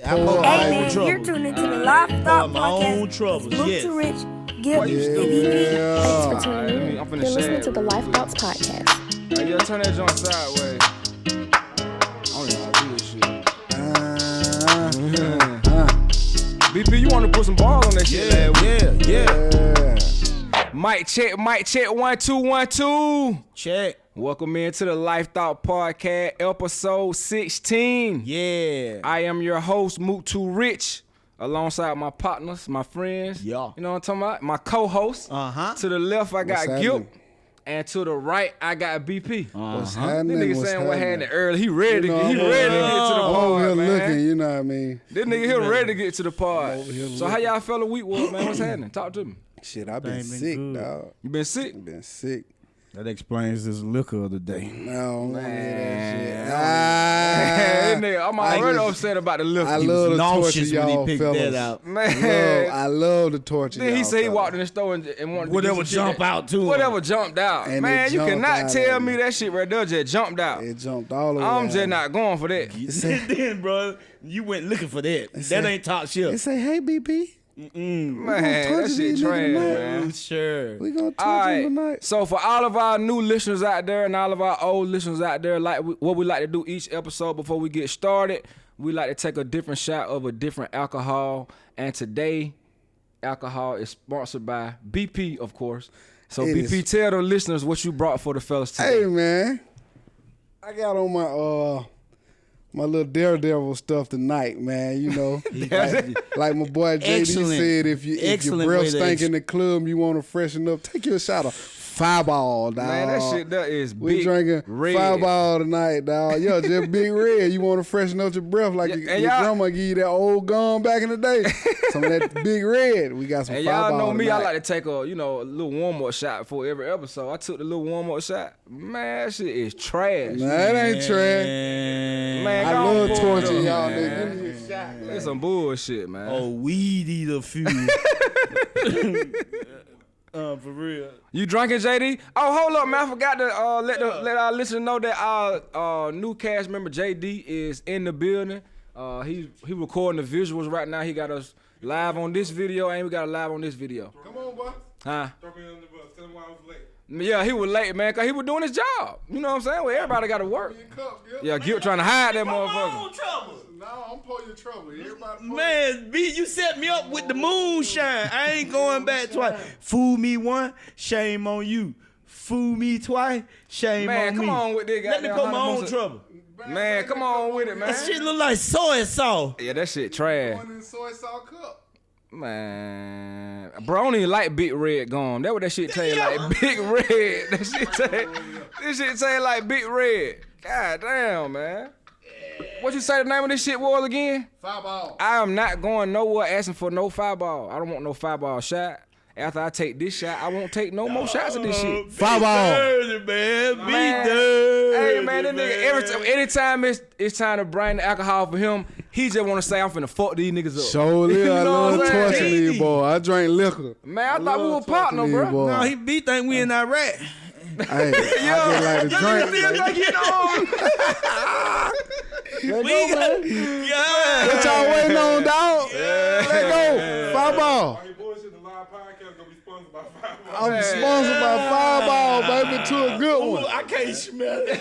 Pour Hey man, you're tuning into the Live Thought Podcast. Look Yes. to Rich, Gip and BP. Thanks for tuning in. I'm finna You're listening share to the it real Life quick. Thoughts Podcast. Hey, yo, turn that joint sideways. I don't even know how to do this shit. BP, you want to put some balls on that shit? Yeah. Mic check, 1 2 1 2. Check. Welcome into the Life Thought Podcast, episode 16. Yeah. I am your host, Mutu Rich, alongside my partners, my friends. Yeah. You know what I'm talking about? My co-host. Uh-huh. To the left, I got What's Gip. happening? And to the right, I got BP. What's This happening? nigga What's saying what happening? happened early. He ready, You know, he ready to get to the I'm over here pod, man. looking, you know what I mean? This nigga here ready to get to the pod. over here So how y'all fella week was, man? What's happening? Talk to me. Shit, I've been Thing been sick, good. dog. You been sick? Been sick. That explains this liquor of the day. No, Man. that shit. This nigga, I'm I already just- upset about the lift. I He love was the torture nauseous when he y'all picked fellas. that out. Man. I love the torture Then y'all he said he fellas. walked in the store and wanted Whatever to get some shit jump out to him. Whatever jumped out. And Man, it you jumped cannot out tell at me me. that shit right there just jumped out. It jumped all over. I'm y'all. just not going for that. Then, bro, you went looking for that. That ain't top They shit. say, hey, BP, Man, that torture shit these trash, niggas tonight. man. Sure. we gonna All torture right. them tonight. So for all of our new listeners out there and all of our old listeners out there, what we like to do each episode before we get started, we like to take a different shot of a different alcohol. And today, alcohol is sponsored by BP, of course. So It BP, is. tell the listeners what you brought for the fellas today. Hey, man, I got on my little daredevil stuff tonight, man. You know, like my boy JD Excellent. said, if your Excellent breath way to stink in the club, you want to freshen up, take you a shot of Fireball, dog. Man, that shit there is We big drinking red. Fireball tonight, dog. Yo, just big red. You want to freshen up your breath like Yeah, your and y'all- grandma give you that old gum back in the day. Some of that big red. We got some And Fireball y'all know me, I tonight. like to take a little warm-up shot before every episode. I took the little warm-up shot. Man, that shit is trash. Nah, that ain't trash. Man, I go on, love pull it torture up, y'all, man. nigga. Give me a shot, man. That's some bullshit, man. Oh, weed eater few. For real. You drinking, JD? Oh, hold up, man. I forgot to let our listeners know that our new cast member, JD, is in the building. He recording the visuals right now. He got us live on this video, and we got a live on this video. Come on, boy. Huh? Throw me under the bus. Tell him why I was late. Yeah, he was late, man, because he was doing his job. You know what I'm saying? Well, everybody got to work. Yeah, Gip trying to hide that motherfucker. trouble. No, I'm pulling your trouble. Everybody Man, B, you set me up with the moonshine. I ain't going back twice. Fool me once, shame on you. Fool me twice, shame Man, on me. come on with this Let me goddamn put my own 100%. trouble. Man, come on with it, man. That shit look like soy sauce. Yeah, that shit trash. in the soy sauce cup. Man, bro, I don't even like Big Red gum. That what that shit taste like, Big Red. That shit this shit taste like Big Red. God damn, man. What you say the name of this shit was again? Fireball. I am not going nowhere asking for no Fireball. I don't want no Fireball shot. After I take this shot, I won't take no more shots of this shit. Fireball. Dirty, man. Be Man. dirty. Hey man, this nigga anytime it's time to bring the alcohol for him, he just want to say I'm finna fuck these niggas up. Surely, You I know love what I'm saying? torturing these boy. I drink liquor. Man, I thought we were love partner, torturing bro. these boys. No, he B think we in Iraq. Hey, I just like to drink. Let We go, got, man. yeah. What y'all waiting on, dog? Let go. Fireball. Hey, bullshit, the live podcast gonna be sponsored by Fireball. I'm sponsored by Fireball, baby, to a good Ooh, one. I can't smell it.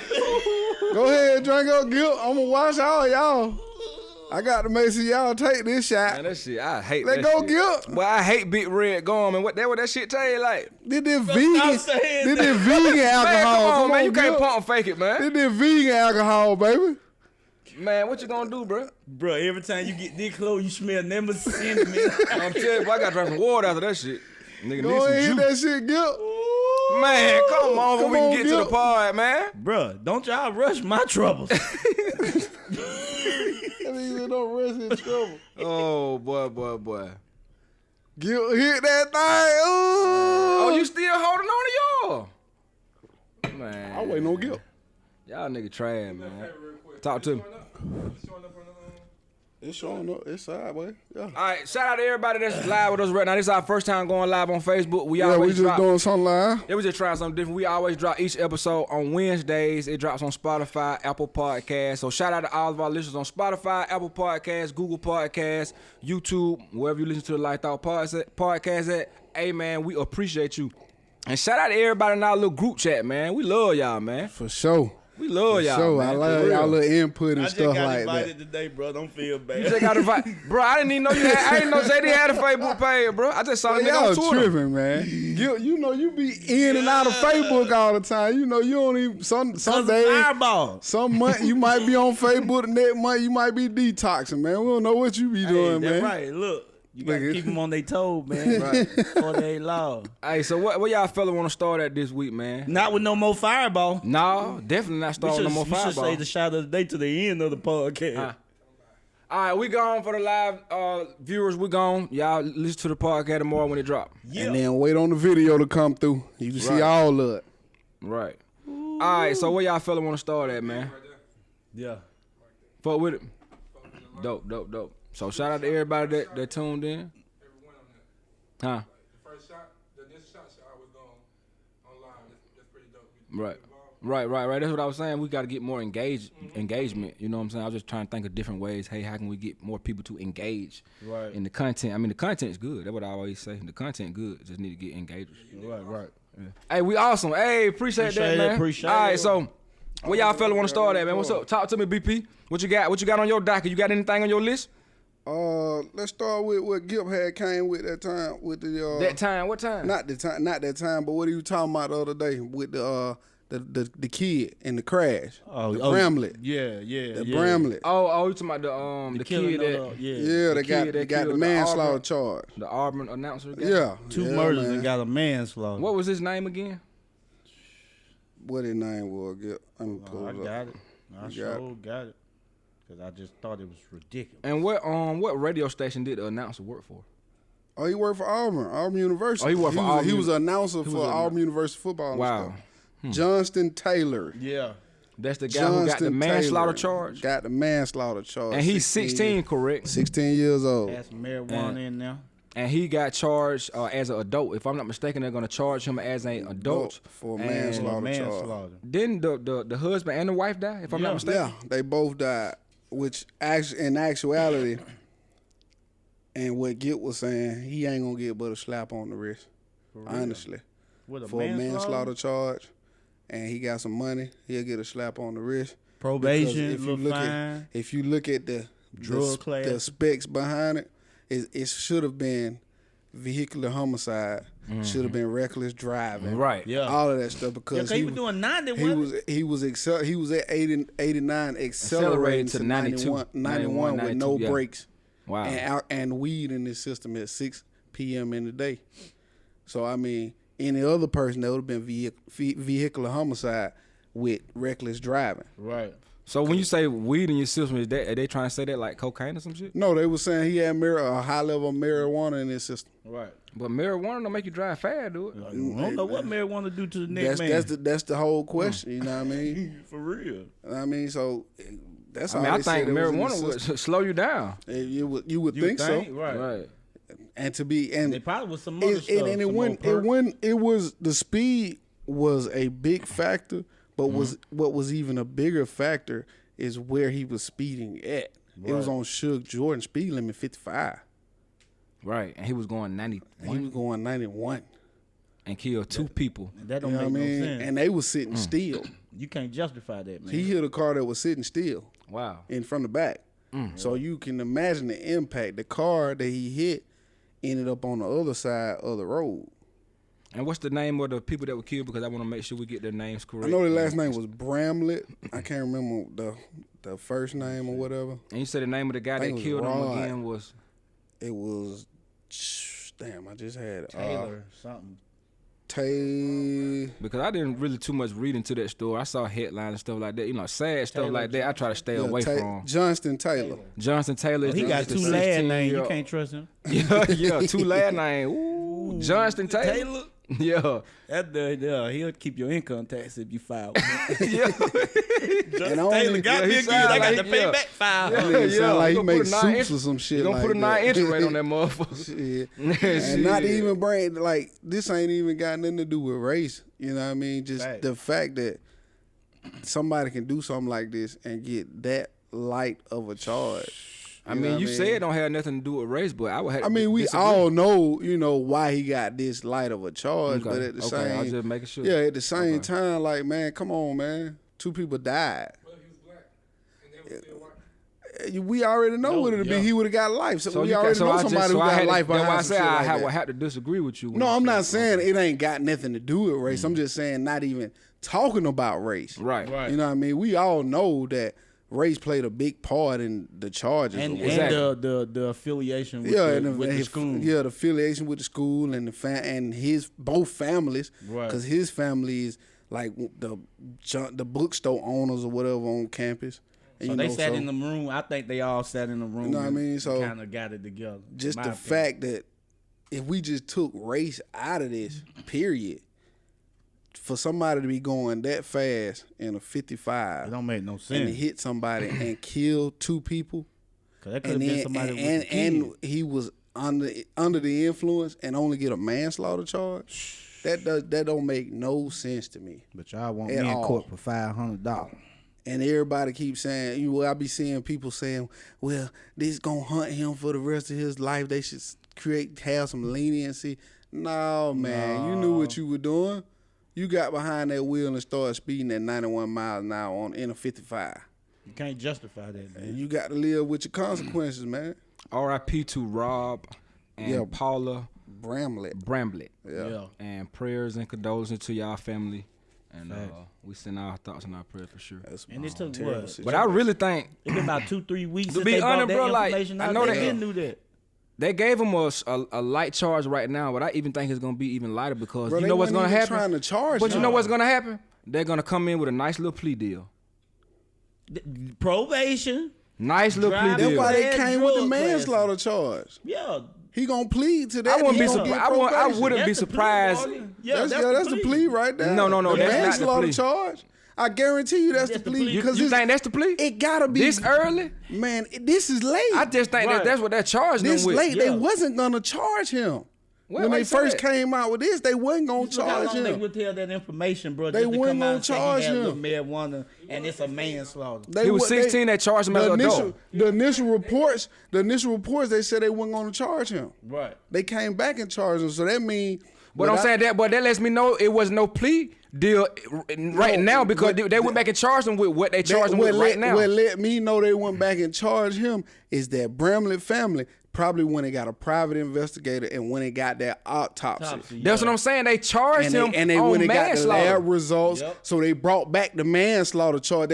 Go ahead, drink up, Gil. I'm gonna watch all y'all. I got to make sure y'all take this shot. Man, that shit, I hate Let that go, shit. Gil. Well, I hate Big Red gum, and what that shit taste like? This Stop vegan. saying This vegan Man, alcohol. come on, man. You can't Gil. pump fake it, man. This vegan alcohol, baby. Man, what you gonna do, bro? Bro, every time you get this close, you smell number cinnamon. I'm telling you, boy, I gotta drink some water after that shit. Nigga Go need ahead, some hit juice. that shit, Gil. Man, come on, Come we can on, get to Gil. the part, man. Bro, don't y'all rush my troubles. That nigga don't rest in trouble. Oh, boy. Gil hit that thing. Oh, Ooh. you still holding on to y'all? Man. I'm waiting on Gil. Y'all nigga trash, man. Talk to me. It's showing up. It's sideways. Yeah. All right, shout out to everybody that's live with us right now. This is our first time going live on Facebook. We Yeah, we always just doing something live. Yeah, we just trying something different. We always drop each episode on Wednesdays. It drops on Spotify, Apple Podcasts. So shout out to all of our listeners on Spotify, Apple Podcasts, Google Podcasts, YouTube, wherever you listen to the Life Thought podcast at. Hey, man, we appreciate you. And shout out to everybody in our little group chat, man. We love y'all, man. For sure. We love y'all, So man. I love y'all little input and I just stuff got like invited that. today, bro. Don't feel bad. You just got invited. Bro, I didn't even know you had, I didn't know JD had a Facebook page, bro. I just saw the nigga Y'all on Twitter. tripping, man. You know you be in and out of Facebook all the time. You know you don't even some days, Fireball. some month you might be on Facebook, the next month you might be detoxing, man. We don't know what you be doing, That's man. right. Look, you got to Look, keep them on their toes, man. Right. For they law. Hey, so what y'all fella want to start at this week, man? Not with no more Fireball. No, definitely not We starting no more should Fireball. say the shot of the day to the end of the podcast. All right, we gone for the live viewers. We gone. Y'all listen to the podcast tomorrow when it drop. Yeah. And then wait on the video to come through. You can see all of it. Right. All right, so where y'all fella want to start at, man? Yeah. Fuck with it. Dope. So shout out to everybody that tuned in. Huh? The first shot, the initial shot was going online. That's pretty dope. Right. That's what I was saying. We got to get more engagement. You know what I'm saying? I was just trying to think of different ways. Hey, how can we get more people to engage in the content? I mean, the content's good. That's what I always say. The content good. Just need to get engaged. Right. Yeah. Hey, we awesome. Hey, appreciate that, man. Appreciate All right, it. so where y'all fella want to start at, man? What's up? Talk to me, BP. What you got? What you got on your docket? You got anything on your list? Let's start with what Gip had came with that time with the That time? What time? not that time, but what he was talking about the other day with the kid in the crash. The Bramlett. Yeah. The Bramlett. Oh, you talking about the kid that Yeah, they got the killed manslaughter Auburn- charge. The Auburn announcer guy? Yeah. Two yeah, murders man. and got a manslaughter. What was his name again? What his name was, Gip? Let me pull I it up. got it. I You sure got it. Because I just thought it was ridiculous. And what radio station did the announcer work for? Oh, he worked for Auburn University. Oh, he worked for Auburn He was Uni- an announcer was for a- Auburn University football. and Wow. stuff. Johnston Taylor. Yeah. That's the guy who got the manslaughter Taylor charge? Got the manslaughter charge. And he's 16, correct? 16 years old. Had some marijuana in there. And he got charged as an adult. If I'm not mistaken, they're going to charge him as an adult. For And manslaughter charge. Manslaughter. Didn't the husband and the wife die, if I'm not mistaken? Yeah, they both died. Which in actuality, and what Gip was saying, he ain't gonna get but a slap on the wrist. Honestly, With a for a manslaughter charge, and he got some money, he'll get a slap on the wrist. Probation, Because little fine. if you look at the class. the specs behind it, it should have been vehicular homicide, should have been reckless driving, Right. Yeah. all of that stuff because Because he was doing 90, he was at 89 accelerating Accelerated to to 91 with 92, no yeah. brakes Wow. and weed in his system at 6 p.m. in the day. So I mean, any other person that would have been vehicular homicide with reckless driving. Right. So when you say weed in your system, are they trying to say that like cocaine or some shit? No, they were saying he had a high level of marijuana in his system. Right. But marijuana don't make you drive fast, do it? I don't know what marijuana do to the next man. That's the whole question. You know what I mean? For real. I mean, so that's all. I mean, I they said think that was in the marijuana system. would slow you down. You would think so. Right. Right. And to be and They probably was some other stuff. and some more perk. it was the speed was a big factor, but what was even a bigger factor is where he was speeding at. It was on Suge Jordan speed limit 55. Right. And he was going 90 He was going 91. and killed two people. That You don't know what I make mean? no sense. And they was sitting still. You can't justify that, man. He hit a car that was sitting still Wow. in from the back. So you can imagine the impact. The car that he hit ended up on the other side of the road. And what's the name of the people that were killed? Because I want to make sure we get their names correct. I know the last name was Bramlett. I can't remember the first name or whatever. And you said the name of the guy I that think it killed was him Rod. again was? It was damn. I just had Taylor, something. Tay. Because I didn't really too much read into that story. I saw headlines and stuff like that. You know, sad stuff like that. I try to stay away from. Johnston Taylor. Johnston Taylor. He got two last names. You can't trust him. Yeah, two last names. Ooh, Johnston Taylor. Yeah. That he'll keep your income tax if you file. Yeah. And Taylor got yeah, me he again. sound I got like- to pay yeah. back $500. Nigga sound like he gonna put makes a 9 soups interest- or some shit You gonna like put a 9 that. interest rate on that motherfucker. Shit. And not to even bring, like, this ain't even got nothing to do with race. You know what I mean? Just Right. the fact that somebody can do something like this and get that light of a charge. I mean, you said it don't have nothing to do with race, but I would have. I mean, we disagree. all know, why he got this light of a charge, Okay. but at the Okay, same, I was just making sure. yeah, at the same time, like, man, come on, man, 2 people died. Well, he was black, and they were still white. We already know what it'd be. He would have got life. So, we already know somebody who got life behind That's why I some say shit like I that. would have to disagree with you. when No, you I'm say not that. saying it ain't got nothing to do with race. I'm just saying not even talking about race. Right. You know what I mean? We all know that race played a big part in the charges. And, or and whatever. the affiliation with and the school. Yeah, the affiliation with the school and and his both families. Right. Because his family is like the bookstore owners or whatever on campus. And, So they sat in the room. I think they all sat in the room. You know what I mean? So kind of got it together. just my the opinion. fact that if we just took race out of this, period, for somebody to be going that fast in a 55 It don't make no and sense. hit somebody and kill 2 people, 'Cause that could have and been then somebody with and, the kids. and he was under the influence and only get a manslaughter charge, that don't make no sense to me. But y'all want At me in all. court for $500. And everybody keeps saying, I be seeing people saying, well, this gonna hunt him for the rest of his life. They should have some leniency. No, man, you knew what you were doing. You got behind that wheel and started speeding at 91 miles an hour in a 55. You can't justify that, And man. you got to live with your consequences, man. R.I.P. to Rob and Yeah. Paula Bramlett. Bramblett. Yeah. And prayers and condolences to y'all family. And we send our thoughts and our prayers for sure. That's And it took terrible what? situation. But I really think It's been about 2-3 weeks To since be they brought honest, that bro, like, information I out. know They that- didn't do that. they gave him a light charge right now, but I even think it's gonna be even lighter because Bro, you they know what's wasn't gonna even happen. trying to charge But you him. know what's gonna happen? They're gonna come in with a nice little plea deal. Probation. Nice little plea Drive- That's deal. why they Bad came with the drug manslaughter charge. Yeah. He gonna plead to that. I wouldn't He be gonna surprised. get I probation. wouldn't be That's the plea, surprised. boy. That's the plea right there. No, the that's not the manslaughter plea. charge. I guarantee you that's the the plea plea. because You think that's the plea? it gotta be This early? Man, this is late. I just think Right. that's what they're charging this them with. late. Yeah. They wasn't gonna charge him. Why when you they say first that? came out with this, they wasn't gonna Look how charge long they him. withheld that information, bro. They just to wasn't come out gonna and say charge he had a little him. marijuana and it's a manslaughter. They He was wa- 16, they charged him as the an initial, adult. the initial reports, they said they weren't gonna charge him. Right. They came back and charged him. So that means. But I'm saying that, but that lets me know it was no plea deal right now because they went back and charged him with what they charged him with right now. What let me know they went back and charged him is that Bramlett family probably when they got a private investigator and when they got their autopsy. That's what I'm saying. They charged him And they on when they got the manslaughter. lab results, Yep. so they brought back the manslaughter charge.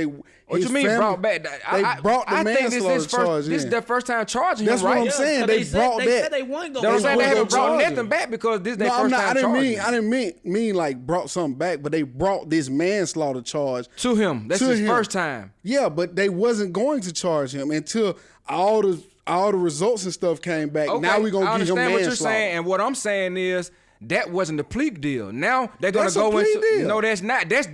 What you mean brought back? They brought the I think manslaughter charge this is in. their first time charging That's him, what right? I'm saying. They brought they that. said they weren't That's gonna. what I'm saying. They They haven't wasn't brought gonna nothing back because this is their No, I'm first not. time I charging didn't mean like brought something back, but they brought this manslaughter charge to him. That's to his him. first time. Yeah, but they wasn't going to charge him until all the results and stuff came back. Okay, Now we gonna I give him understand what you're manslaughter. saying, and what I'm saying is that wasn't the plea deal. Now they're gonna That's a go plea into deal. no, that's not. That's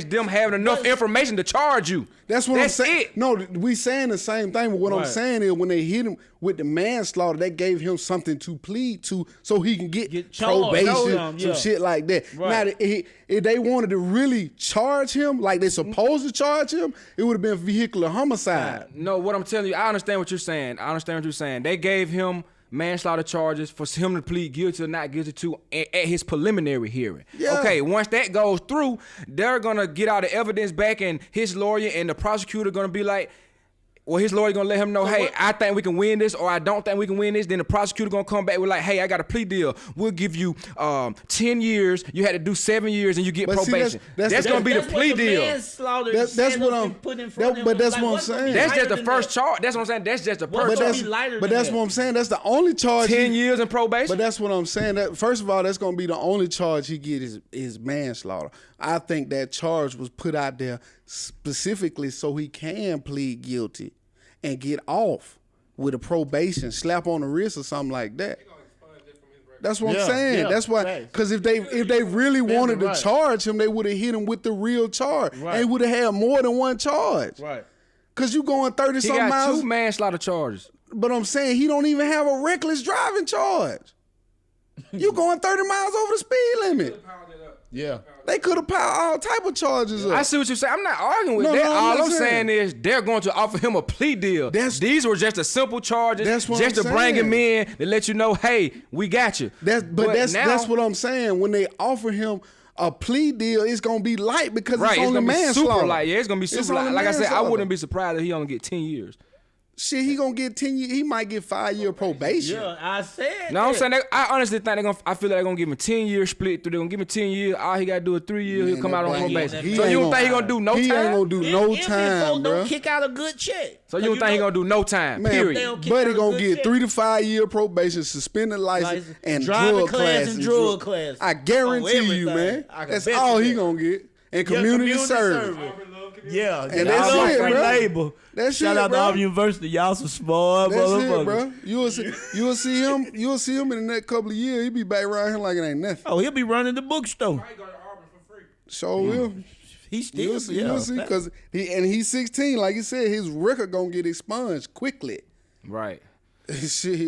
them having enough information to charge you. That's what I'm saying. It. No, we saying the same thing, but what I'm Right. saying is when they hit him with the manslaughter, that gave him something to plead to so he can get charged. probation, Yeah. some shit like that. Right. Now, if they wanted to really charge him like they supposed to charge him, it would have been vehicular homicide. No, what I'm telling you, I understand what you're saying. They gave him manslaughter charges for him to plead guilty or not guilty to at his preliminary hearing. Yeah. Okay, once that goes through, they're gonna get all the evidence back, and his lawyer and the prosecutor gonna be like, well, his lawyer gonna let him know, hey, I think we can win this, or I don't think we can win this. Then the prosecutor gonna come back with like, hey, I got a plea deal. We'll give you 10 years. You had to do 7 years, and you get But see, probation. that's That's gonna be the plea deal. That's what I'm. But that's what I'm saying. That's just the first charge. That's what I'm saying. That's just the What first But gonna charge. be lighter but than that's that? what I'm saying. That's the only charge. 10 years in probation. But that's what I'm saying. That first of all, that's gonna be the only charge he get is manslaughter. I think that charge was put out there specifically so he can plead guilty and get off with a probation, slap on the wrist or something like that. He gonna expunge it from his That's what Yeah, I'm saying. yeah, That's why, facts. because if they really wanted right. to charge him, they would have hit him with the real charge. Right. They would have had more than one charge. Right. Because you going 30 He something got miles. 2 manslaughter charges. But I'm saying he don't even have a reckless driving charge. You going 30 miles over the speed limit. Yeah. They could have piled all type of charges up. I see what you're saying. I'm not arguing with No, that. no, I'm All not I'm saying is they're going to offer him a plea deal. These were just a simple charges, That's what just I'm to bring saying. him in to let you know, hey, we got you. That's what I'm saying. When they offer him a plea deal, it's gonna be light because Right, it's it's only gonna be manslaughter. super light. Yeah, it's gonna be super light. only Like I said, I manslaughter. wouldn't be surprised if he only get 10 years. Shit, he gonna get 10 years. He might get 5-year probation. Yeah, I said. No, I'm saying I honestly think I feel like they're gonna give him a 10-year split through. They're gonna give him 10 years. All he gotta do is 3 years. He'll come out on that boy- probation. he So you ain't don't think he gonna do no He time? ain't gonna do no time, bro. Don't kick out a good check. So you don't think he gonna do no time? Man, Period. They'll kick Buddy out a gonna good get check. 3 to 5 year probation, suspended license, and driving drug class class and drug class. I guarantee Oh, you, everything. man. I can That's bet all you he that. gonna get. And Yeah, community service. Yeah, And that's y'all it, free bro. labor. That's Shout it, out bro. to Auburn University. Y'all some smart That's motherfuckers. it, bro. You'll see him. You'll see him in the next couple of years. He'll be back around here like it ain't nothing. Oh, he'll be running the bookstore. So will. He still, You'll see, because he's 16. Like you said, his record gonna get expunged quickly. Right. Shit,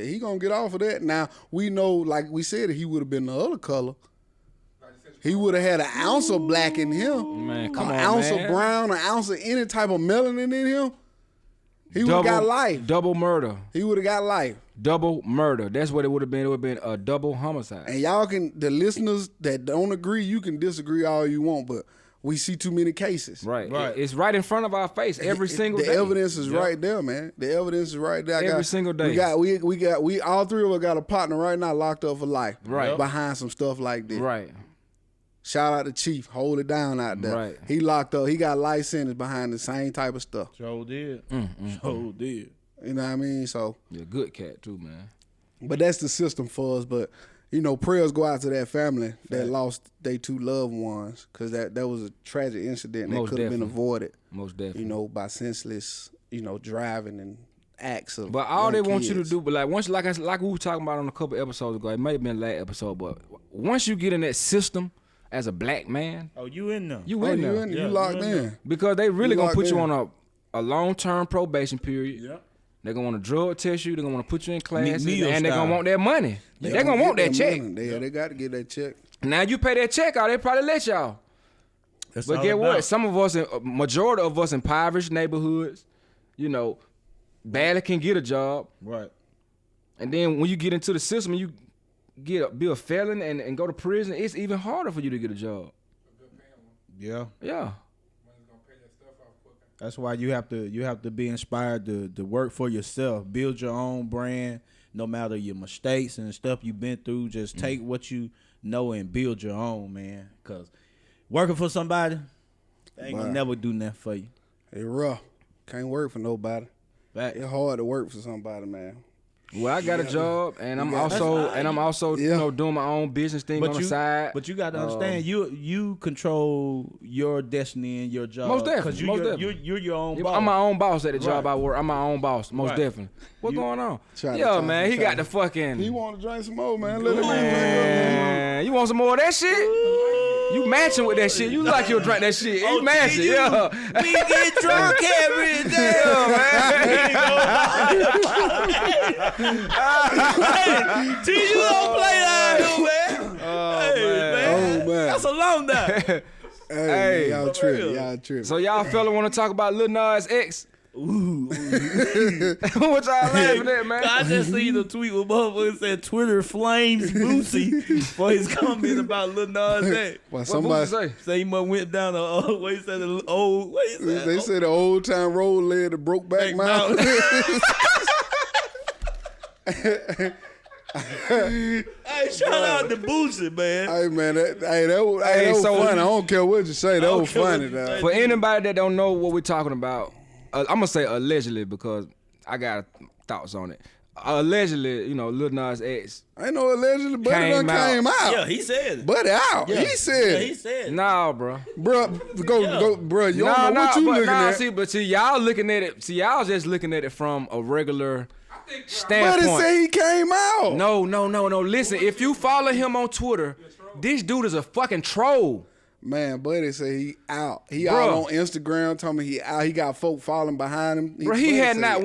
he gonna get off of that. Now we know, like we said, if he would have been the other color, he would have had an ounce of black in him, Man, come an on, ounce man. of brown, an ounce of any type of melanin in him. He would have got life. Double murder. He would have got life. Double murder. That's what it would have been. It would have been a double homicide. And y'all can, the listeners that don't agree, you can disagree all you want, but we see too many cases. Right. It's right in front of our face every single The day. evidence is right there, man. The evidence is right there. Every single day. We all three of us got a partner right now locked up for life. Right. Behind some stuff like this. Right. Shout out to Chief. Hold it down out there. Right. He locked up. He got life sentence behind the same type of stuff. Sure did. Sure did. You know what I mean? So, Yeah, good cat too, man. but that's the system for us. But, you know, prayers go out to that family that lost their 2 loved ones, because that was a tragic incident that Most could have been definitely. avoided, Most definitely. you know, by senseless, you know, driving and acts of But all they young want you to kids. do, but like once, like we were talking about on a couple episodes ago, it may have been last episode, but once you get in that system as a black man, Oh, you in there? you Oh, in you there. in, Yeah, you locked you in in. there. Because they really You gonna locked put you in. on a long-term probation period. Yeah. They're gonna want to drug test you. They're gonna want to put you in classes, Meal and they're style. gonna want their money. They're gonna want that check. They got to get that check. Now you pay that check out, they probably let y'all. That's But all get about. what? Some of us, majority of us, impoverished neighborhoods, you know, barely can get a job. Right. And then when you get into the system, and you be a felon and go to prison, it's even harder for you to get a job. Yeah. Yeah. That's why you have to be inspired to work for yourself, build your own brand, no matter your mistakes and stuff you've been through. Just take what you know and build your own, man. Cause working for somebody, they ain't gonna never do nothing for you. It's rough. Can't work for nobody. Fact. It's hard to work for somebody, man. Well, I got a job, and I'm also you know, doing my own business thing on the side. But you got to understand, you control your destiny and your job. Most definitely, 'Cause most definitely. You're your own Yeah, boss. I'm my own boss at the job Right. I work. I'm my own boss, most Right. definitely. What's going on? Tryna- Yeah, tryna- man, he got tryna- the fucking. He want to drink some more, man. Let him drink up, man. Man, you want some more of that shit? You matching with that shit. You like you'll drink that shit. You matching, yeah. We get drunk every day. T, you don't play that, man. Oh, man. That's a long night. Hey, man, y'all for tripping. real. Y'all tripping. So y'all fella want to talk about Lil Nas X? Ooh. What y'all laughing at, man? I just seen a tweet with motherfucker said Twitter flames Boosie for his comment about Lil Nas X. Well, What somebody, Boosie say? Say he must went down the what he said the old what he said. they said the old time road led to Brokeback Mountain. Hey, shout out to Boosie, man. Hey, man, that was so- funny. I don't care what you say. That don't was care what funny, you dog. say. For anybody that don't know what we're talking about, I'm gonna say allegedly because I got thoughts on it. Allegedly, you know, Lil Nas X. I know allegedly, but it Came done out. came out. Yeah, he said it. But out. Yeah. He said, Yeah, he said it. Nah, bro. bro, bro, you don't know what you looking at. See, y'all looking at it. See, y'all just looking at it from a regular But it standpoint. say he came out. No. Listen, if you follow him on Twitter, this dude is a fucking troll. Man, Buddy say he out. He Bruh. out on Instagram telling me he out. He got folk following behind him. Bro, he has not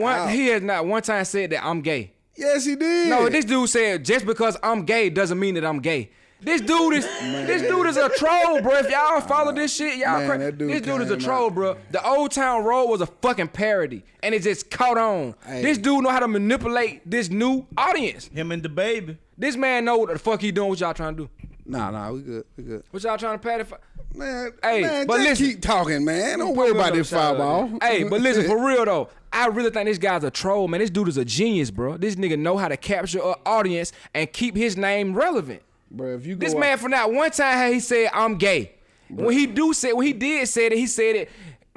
one time said that I'm gay. Yes, he did. No, this dude said just because I'm gay doesn't mean that I'm gay. This dude is a troll, bro. If y'all follow this shit, y'all Man, that dude this dude is a came troll, out. bro. The Old Town Road was a fucking parody, and it just caught on. Hey. This dude know how to manipulate this new audience. Him and the baby. This man know what the fuck he doing. What y'all trying to do? Nah, we good. What y'all trying to pattify? Man, Hey, man, but just listen. keep talking, man. Don't worry about this foul ball. Hey, but listen, for real though, I really think this guy's a troll, man. This dude is a genius, bro. This nigga know how to capture an audience and keep his name relevant. Bro, if you go This man for not one time he said I'm gay. When he did say it, he said it.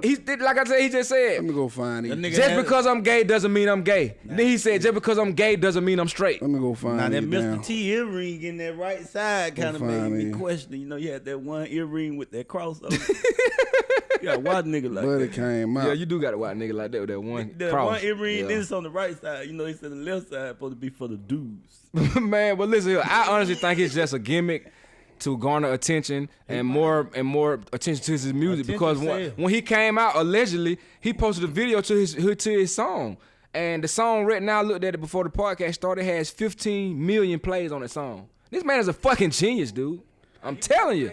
He did like I said. He just said let me go find him. just because I'm gay doesn't mean I'm gay. Then he said just because I'm gay doesn't mean I'm straight. Let me go find Now that him. Mr. T earring in that right side kind of made find me him. question. You know, you had that one earring with that crossover. Yeah, why nigga like Buddy that? came out. Yeah, you do got a white nigga like that with that one The cross. one earring, Yeah. then it's on the right side. You know, he said the left side supposed to be for the dudes. Man, but listen here, I honestly think it's just a gimmick to garner attention and more attention to his music Attention because sale. when he came out allegedly, he posted a video to his song. And the song right now, I looked at it before the podcast started, has 15 million plays on the song. This man is a fucking genius, dude. I'm telling you.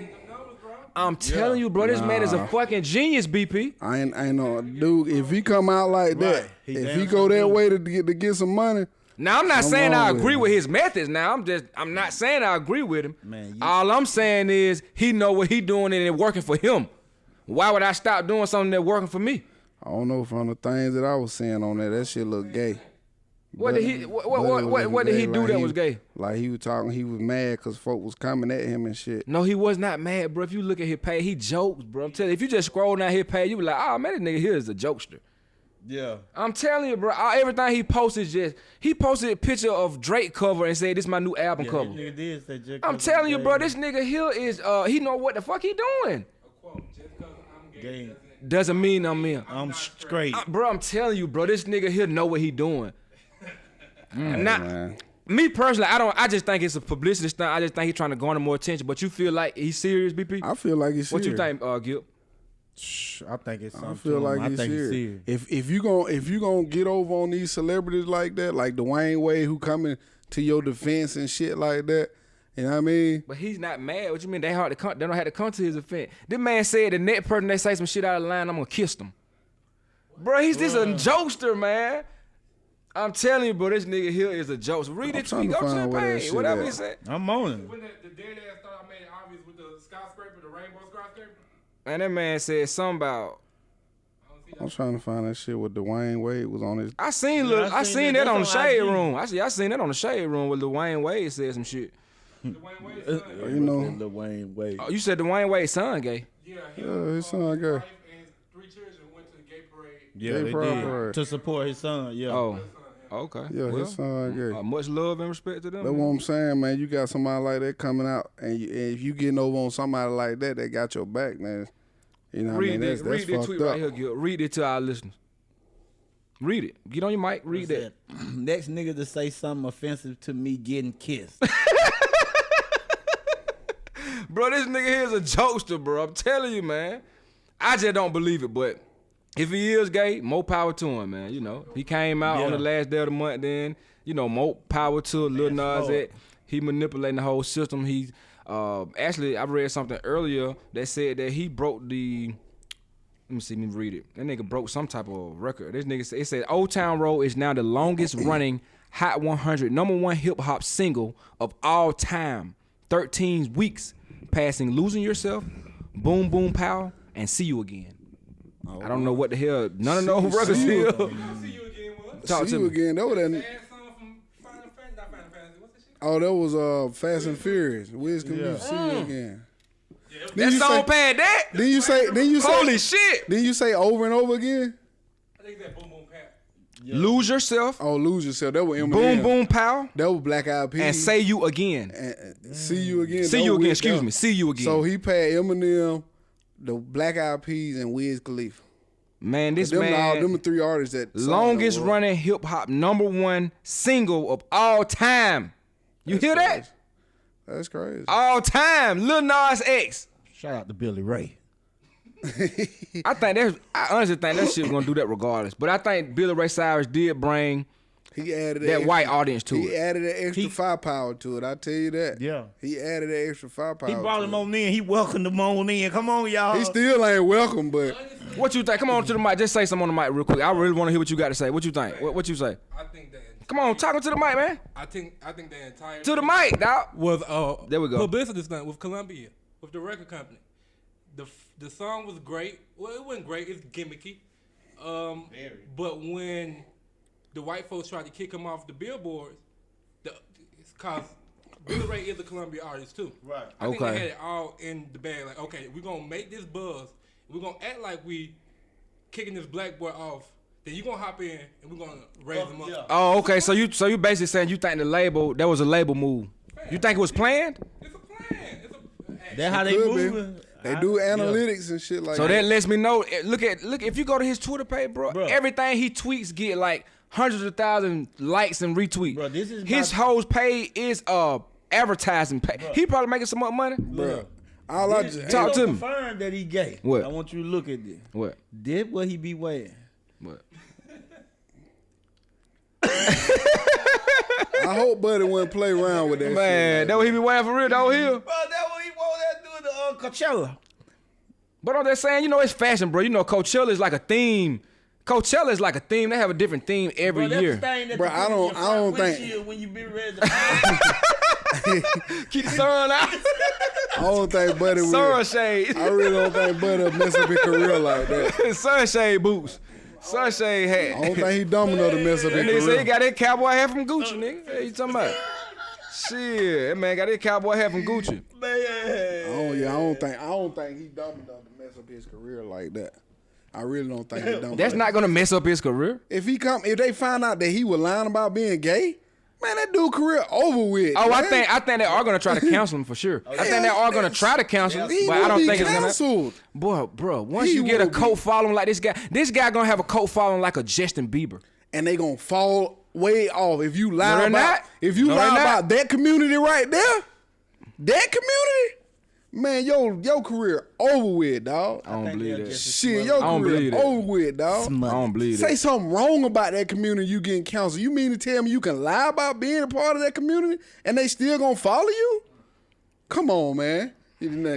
I'm telling you, bro, this man is a fucking genius, BP. I ain't no dude. If he come out like that, Right. He if damn he sure go that do. way to get some money, Now, I'm not Come saying on I with agree him. with his methods now. I'm not saying I agree with him. Man, you- All I'm saying is he know what he doing and it working for him. Why would I stop doing something that working for me? I don't know from the things that I was seeing on that shit look gay. What did he what did he do that was gay? Like he was talking, he was mad because folk was coming at him and shit. No, he was not mad, bro. If you look at his page, he jokes, bro. I'm telling you, if you just scroll down his page, you be like, oh man, this nigga here is a jokester. Yeah. I'm telling you, bro. Everything he posted he posted a picture of Drake cover and said this is my new album Yeah, cover. this nigga did say J. I'm Cole telling you, gay. bro, this nigga here is he know what the fuck he doing. Gay. Doesn't mean I'm in. I'm straight. Bro, I'm telling you, bro, this nigga here know what he doing. Not Man. me personally, I just think it's a publicity stunt. I just think he's trying to garner more attention. But you feel like he's serious, BP? I feel like he's What you serious. think, Gip? I think it's something. I feel to him. like I he's think serious. serious. If you gonna get over on these celebrities like that, like Dwayne Wade who coming to your defense and shit like that, you know what I mean? But he's not mad. What you mean? They don't have to come to his offense. This man said the next person they say some shit out of line, I'm gonna kiss them. Bro, he's just a jokester, man. I'm telling you, bro, this nigga here is a jokester. Read I'm it, trying tweet, to go to find the where that page, shit whatever at. he said. I'm on it. When the dead ass thought I made it obvious with the skyscraper, the rainbow skyscraper. And that man said something about. I'm trying to find that shit with Dwayne Wade was on his. I seen I seen seen that that. on the That's on shade IG. room. I seen that on the shade room where Dwayne Wade said some shit. Dwayne Wade's son. You know, Lil Wayne Wade. Oh, you said Dwayne Wade's son gay. Yeah, his son gay. wife and his 3 children went to the gay parade. Yeah, Gay they pride did. parade. To support his son. Yeah. Oh, okay. Yeah, Well, his son gay. much love and respect to them. That's what I'm saying, man. You got somebody like that coming out, and if you getting over on somebody like that, they got your back, man. You know what I Read mean? this, That's read this fucked tweet up. right here, Gil. Read it to our listeners. Read it. Get on your mic. Read that. Next nigga to say something offensive to me getting kissed. Bro, this nigga here is a jokester, bro. I'm telling you, man. I just don't believe it, but if he is gay, more power to him, man. You know, he came out on the last day of the month then. You know, more power to Lil Nas X. He manipulating the whole system. He actually, I read something earlier that said that he broke the. Let me read it. That nigga broke some type of record. This nigga said, it said Old Town Road is now the longest running Hot 100 #1 hip hop single of all time. 13 weeks, passing Losing Yourself, Boom Boom Pow, and See You Again. I don't know what the hell none of those records See You here. See you again, what? Talk See to you me. again. That was that. Bad song from Final Fantasy, not Final Fantasy. What's that shit? Oh, that was Fast and Furious. Wiz Khalifa, See You Again. That song pad that? Then you say Holy shit. Then you say over and over again? I think that Boom Boom Pat. Lose Yourself, Oh, Lose Yourself. That was Eminem. Boom Boom Pow, That was Black Eyed Peas. and Say You Again. And See You Again. See That You was Again, Wiz- excuse me. See You Again. So he passed Eminem, the Black Eyed Peas, and Wiz Khalifa. Man, this man, them 3 artists that longest running hip hop #1 single of all time. You hear that? That's crazy. All time, Lil Nas X. Shout out to Billy Ray. I honestly think that shit was gonna do that regardless. But I think Billy Ray Cyrus did bring he added that white audience to it. He added that extra firepower to it. I tell you that. Yeah. He added that extra firepower. He brought him on in. He welcomed him on in. Come on, y'all. He still ain't welcome, but What you think? Come on to the mic. Just say something on the mic real quick. I really want to hear what you got to say. What you think? What you say? I think that. Come on, talking to the mic, man. I think the entire To the mic, dog. was There we go. publicity stunt with Columbia, with the record company. The song was great. Well, it wasn't great. It's gimmicky. But when the white folks tried to kick him off the billboards, it's cause Billy Ray is a Columbia artist too. Right. I think Okay. they had it all in the bag. Like, okay, we're gonna make this buzz. We're gonna act like we kicking this black boy off. Then you gonna hop in and we're gonna raise him up. Yeah. Oh, okay. So you basically saying you think that was a label move? You think it was planned? It's a plan. That's how they could be. moving. they do analytics and shit like So that. that lets me know. Look, if you go to his Twitter page, bro, Bro. everything he tweets get like hundreds of thousands likes and retweets. Bro, this is his my- whole page is advertising page. He probably making some more money. Bruh. All I just Talk to me. Confirm that he gay. What? I want you to look at this. What? Did what he be wearing? What? I hope Buddy wouldn't play around with that Man, shit. that what he be wearing for real down here. Bro, that what he want that doing the Coachella. But I'm just saying, it's fashion, bro. Coachella is like a theme. Coachella is like a theme. They have a different theme every Bro, that's year. the thing that Bro, you put I in don't- your I don't front think- windshield when you be ready to Keep the sun out. I don't think Buddy would. Sunshade. I really don't think Buddy would mess up his career like that. Sunshade boots. Sunshade hat. I don't think he dumb enough to mess up his And they say he career. got that cowboy hat from Gucci, nigga. Hey, you talking about? Shit, that man got that cowboy hat from Gucci. I don't think he dumb enough to mess up his career like that. I really don't think he dumb. That's not gonna mess up his career. If they find out that he was lying about being gay, man, that dude career over with. Oh, man. I think they are gonna try to cancel him for sure. I think they are gonna try to cancel him, He but I will don't be think it's gonna. canceled. Bro, once He you get a will be. cult following like this guy gonna have a cult following like a Justin Bieber. And they gonna fall way off if you lie No, they're about not. if you No, lie they're not. about that community right there. That community, man, your career over with, dog. I don't believe that. Shit, your I don't career believe that. over with, dog. I don't believe Say that. something wrong about that community, you getting counseled. You mean to tell me you can lie about being a part of that community and they still gonna follow you? Come on, man.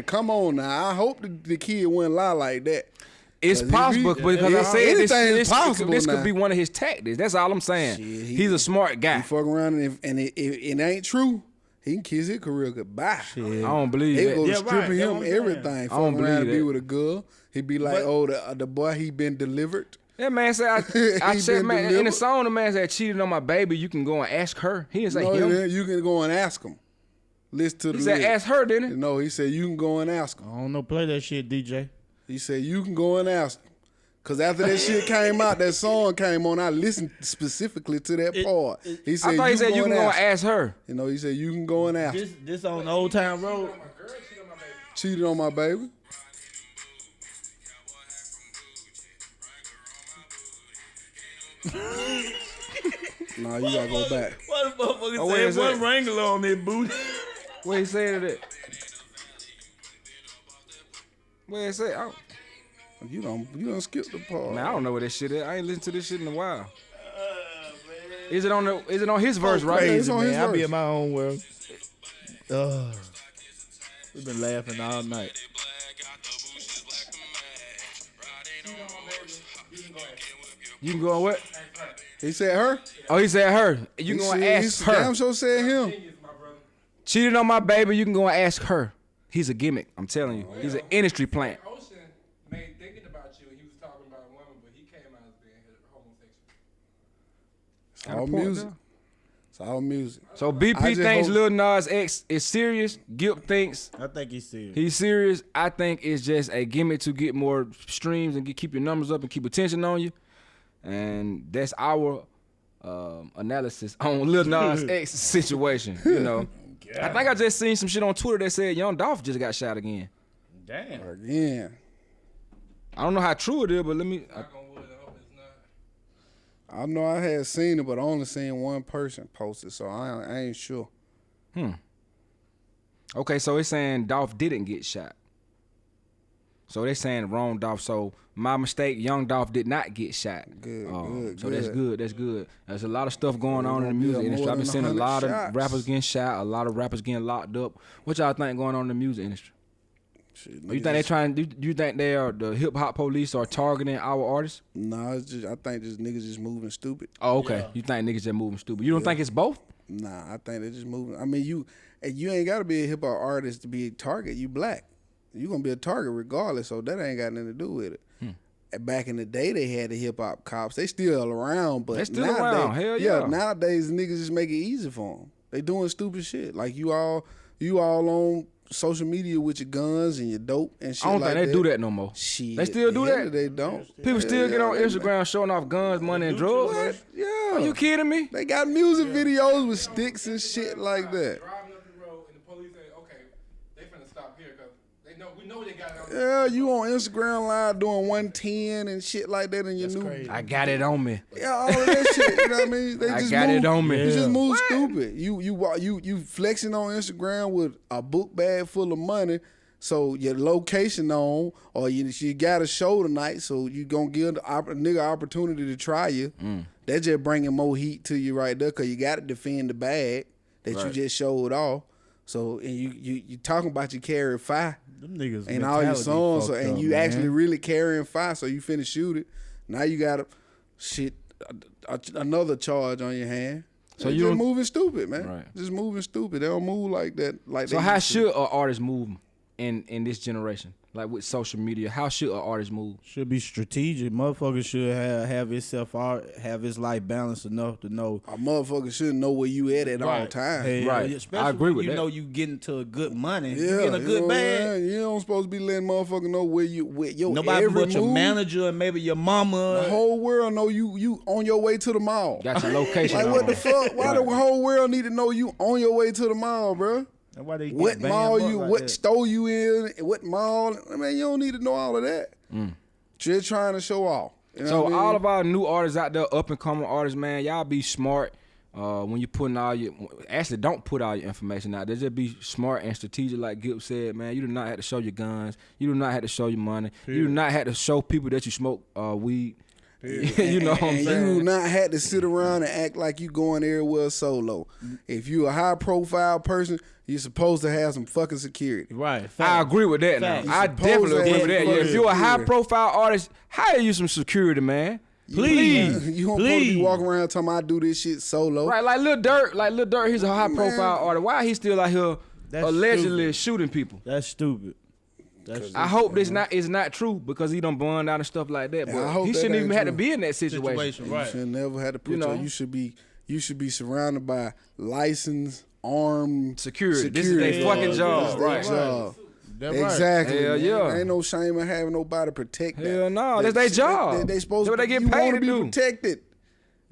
Come on now. I hope the kid wouldn't lie like that. It's 'Cause if possible he- because I yeah, said anything is this possible this now. could be one of his tactics. That's all I'm saying. Shit, He's a smart guy. He fuck around and if it ain't true, he can kiss his career goodbye. I don't believe They that. go Yeah, stripping right. That's him what I'm saying. everything. Fuck don't around believe and be that. with a girl. He be like, the boy he been delivered. That man said, I He said, been man, in the delivered. song, the man said, cheated on my baby. You can go and ask her. He didn't say No, him. you can go and ask him. Listen to the He said, lyrics. ask her, didn't he? No, he said you can go and ask him. I don't know. Play that shit, DJ. He said you can go and ask him. Cause after that shit came out, that song came on. I listened specifically to that part. He said I thought he said you can go and ask her. You know, he said you can go and ask. him. This on Old Town Road. Cheated on my baby. Nah, you gotta go back. What the motherfucker Oh, where is said? that? One Wrangler on that booty. Where he said it at? Where he said? You don't skip the part. Man, I don't know where that shit is. I ain't listened to this shit in a while. Is it on his verse, right? crazy. It's on man. his I be verse. in my own world. We've been laughing all night. You can go on what? He said her. Oh, he said her. You He can go and said- ask he her. Damn sure said him. Cheated on my baby. You can go and ask her. He's a gimmick. I'm telling you. He's an industry plant. Ocean made thinking about you, and he was talking about a woman, but he came out as being homosexual. It's all music. It's all music. So I BP just thinks hope- Lil Nas X is serious. Gip thinks I think he's serious. he's serious. I think it's just a gimmick to get more streams and keep your numbers up and keep attention on you. And that's our analysis on Lil Nas X situation. You know, I think I just seen some shit on Twitter that said Young Dolph just got shot again. Damn. Again. I don't know how true it is, but let me. Knock on wood, I hope it's not. I know I had seen it, but I only seen one person post it, so I ain't sure. Okay, so it's saying Dolph didn't get shot. So they saying wrong Dolph. So my mistake, young Dolph did not get shot. Good, So good. that's good. That's good. There's a lot of stuff going on in the gonna be music more industry. I've been than seeing a 100 lot shots. of rappers getting shot, a lot of rappers getting locked up. What y'all think going on in the music industry? Shit, You think they trying? Do you think they are the hip hop police are targeting our artists? Nah, it's just I think just niggas just moving stupid. Oh, okay. You think niggas just moving stupid? You don't think it's both? Nah, I think they just moving. I mean, you ain't got to be a hip hop artist to be a target. You black, you gonna be a target regardless. So that ain't got nothing to do with it. Back in the day, they had the hip hop cops. They still around, but They still nowadays, around. Hell yeah. Nowadays, niggas just make it easy for them. They doing stupid shit. Like you all on social media with your guns and your dope and shit. I don't like think they do that no more. Shit, They still do hell, that? They don't. People still get on they- Instagram showing off guns, money, and drugs. What? Yeah. Are you kidding me? They got music videos with sticks and shit like that. Driving up the road and the police say, okay, they finna stop here because we know they got it on. Yeah, you on Instagram Live doing 110 and shit like that in your new. crazy. I got it on me. Yeah, all of that shit. You know what I mean? They I just got move, it on me. You just Yeah. move stupid. You flexing on Instagram with a book bag full of money. So your location on, or you got a show tonight, so you gonna give a nigga opportunity to try you. That just bringing more heat to you right there, cause you got to defend the bag that you just showed off. So and you talking about you carry fire Them niggas and all your mentality songs, so, fucked and up, you man. actually really carrying fire, so you finna shoot it. Now you got another charge on your hand. So So you you just don't- moving stupid, man. Right. Just moving stupid. They don't move like that. Like So they how used to. should an artist move in this generation? Like with social media, how should an artist move? Should be strategic. Motherfucker should have his life balanced enough to know. A motherfucker should know where you at all times. Hey, Right. Especially I agree when with you that. know you getting to a good money. Yeah, you getting a you good know what I'm bag. saying? You don't supposed to be letting motherfucker know where your Nobody every but your move. manager and maybe your mama. The whole world know you on your way to the mall. Got your location. Like on. what the fuck? Why the whole world need to know you on your way to the mall, bro? That's why they get What banned mall up you? like What that. store you in? What mall? I mean, you don't need to know all of that. Just trying to show off. You know So what I mean? all of our new artists out there, up and coming artists, man, y'all be smart when you putting all your. Actually, don't put all your information out there. Just be smart and strategic, like Gip said, man. You do not have to show your guns. You do not have to show your money. You do not have to show people that you smoke weed. You know what I'm and saying? you do not have to sit around and act like you going everywhere solo. If you a high profile person, you're supposed to have some fucking security. Right. I agree with that. Now. Facts. I supposed definitely to agree have with that. Yeah, if fucking you're a high security. profile artist, hire you some security, man. Please. You don't supposed to be walking around talking about I do this shit solo. Right, like Lil Durk, he's a high profile artist. Why he still out here That's allegedly shooting people? That's stupid. I hope this is not true because he done burned out and stuff like that. Yeah, But I hope he that shouldn't ain't even have to true. be in that situation. You should never have to put You know. you should be surrounded by licensed armed Security. This is their fucking job. That's their Right. job. That's right. Exactly. Hell man. yeah. Ain't no shame in having nobody protect that. Hell no, that's their job. They supposed That's what to they get you paid wanna to be do. protected.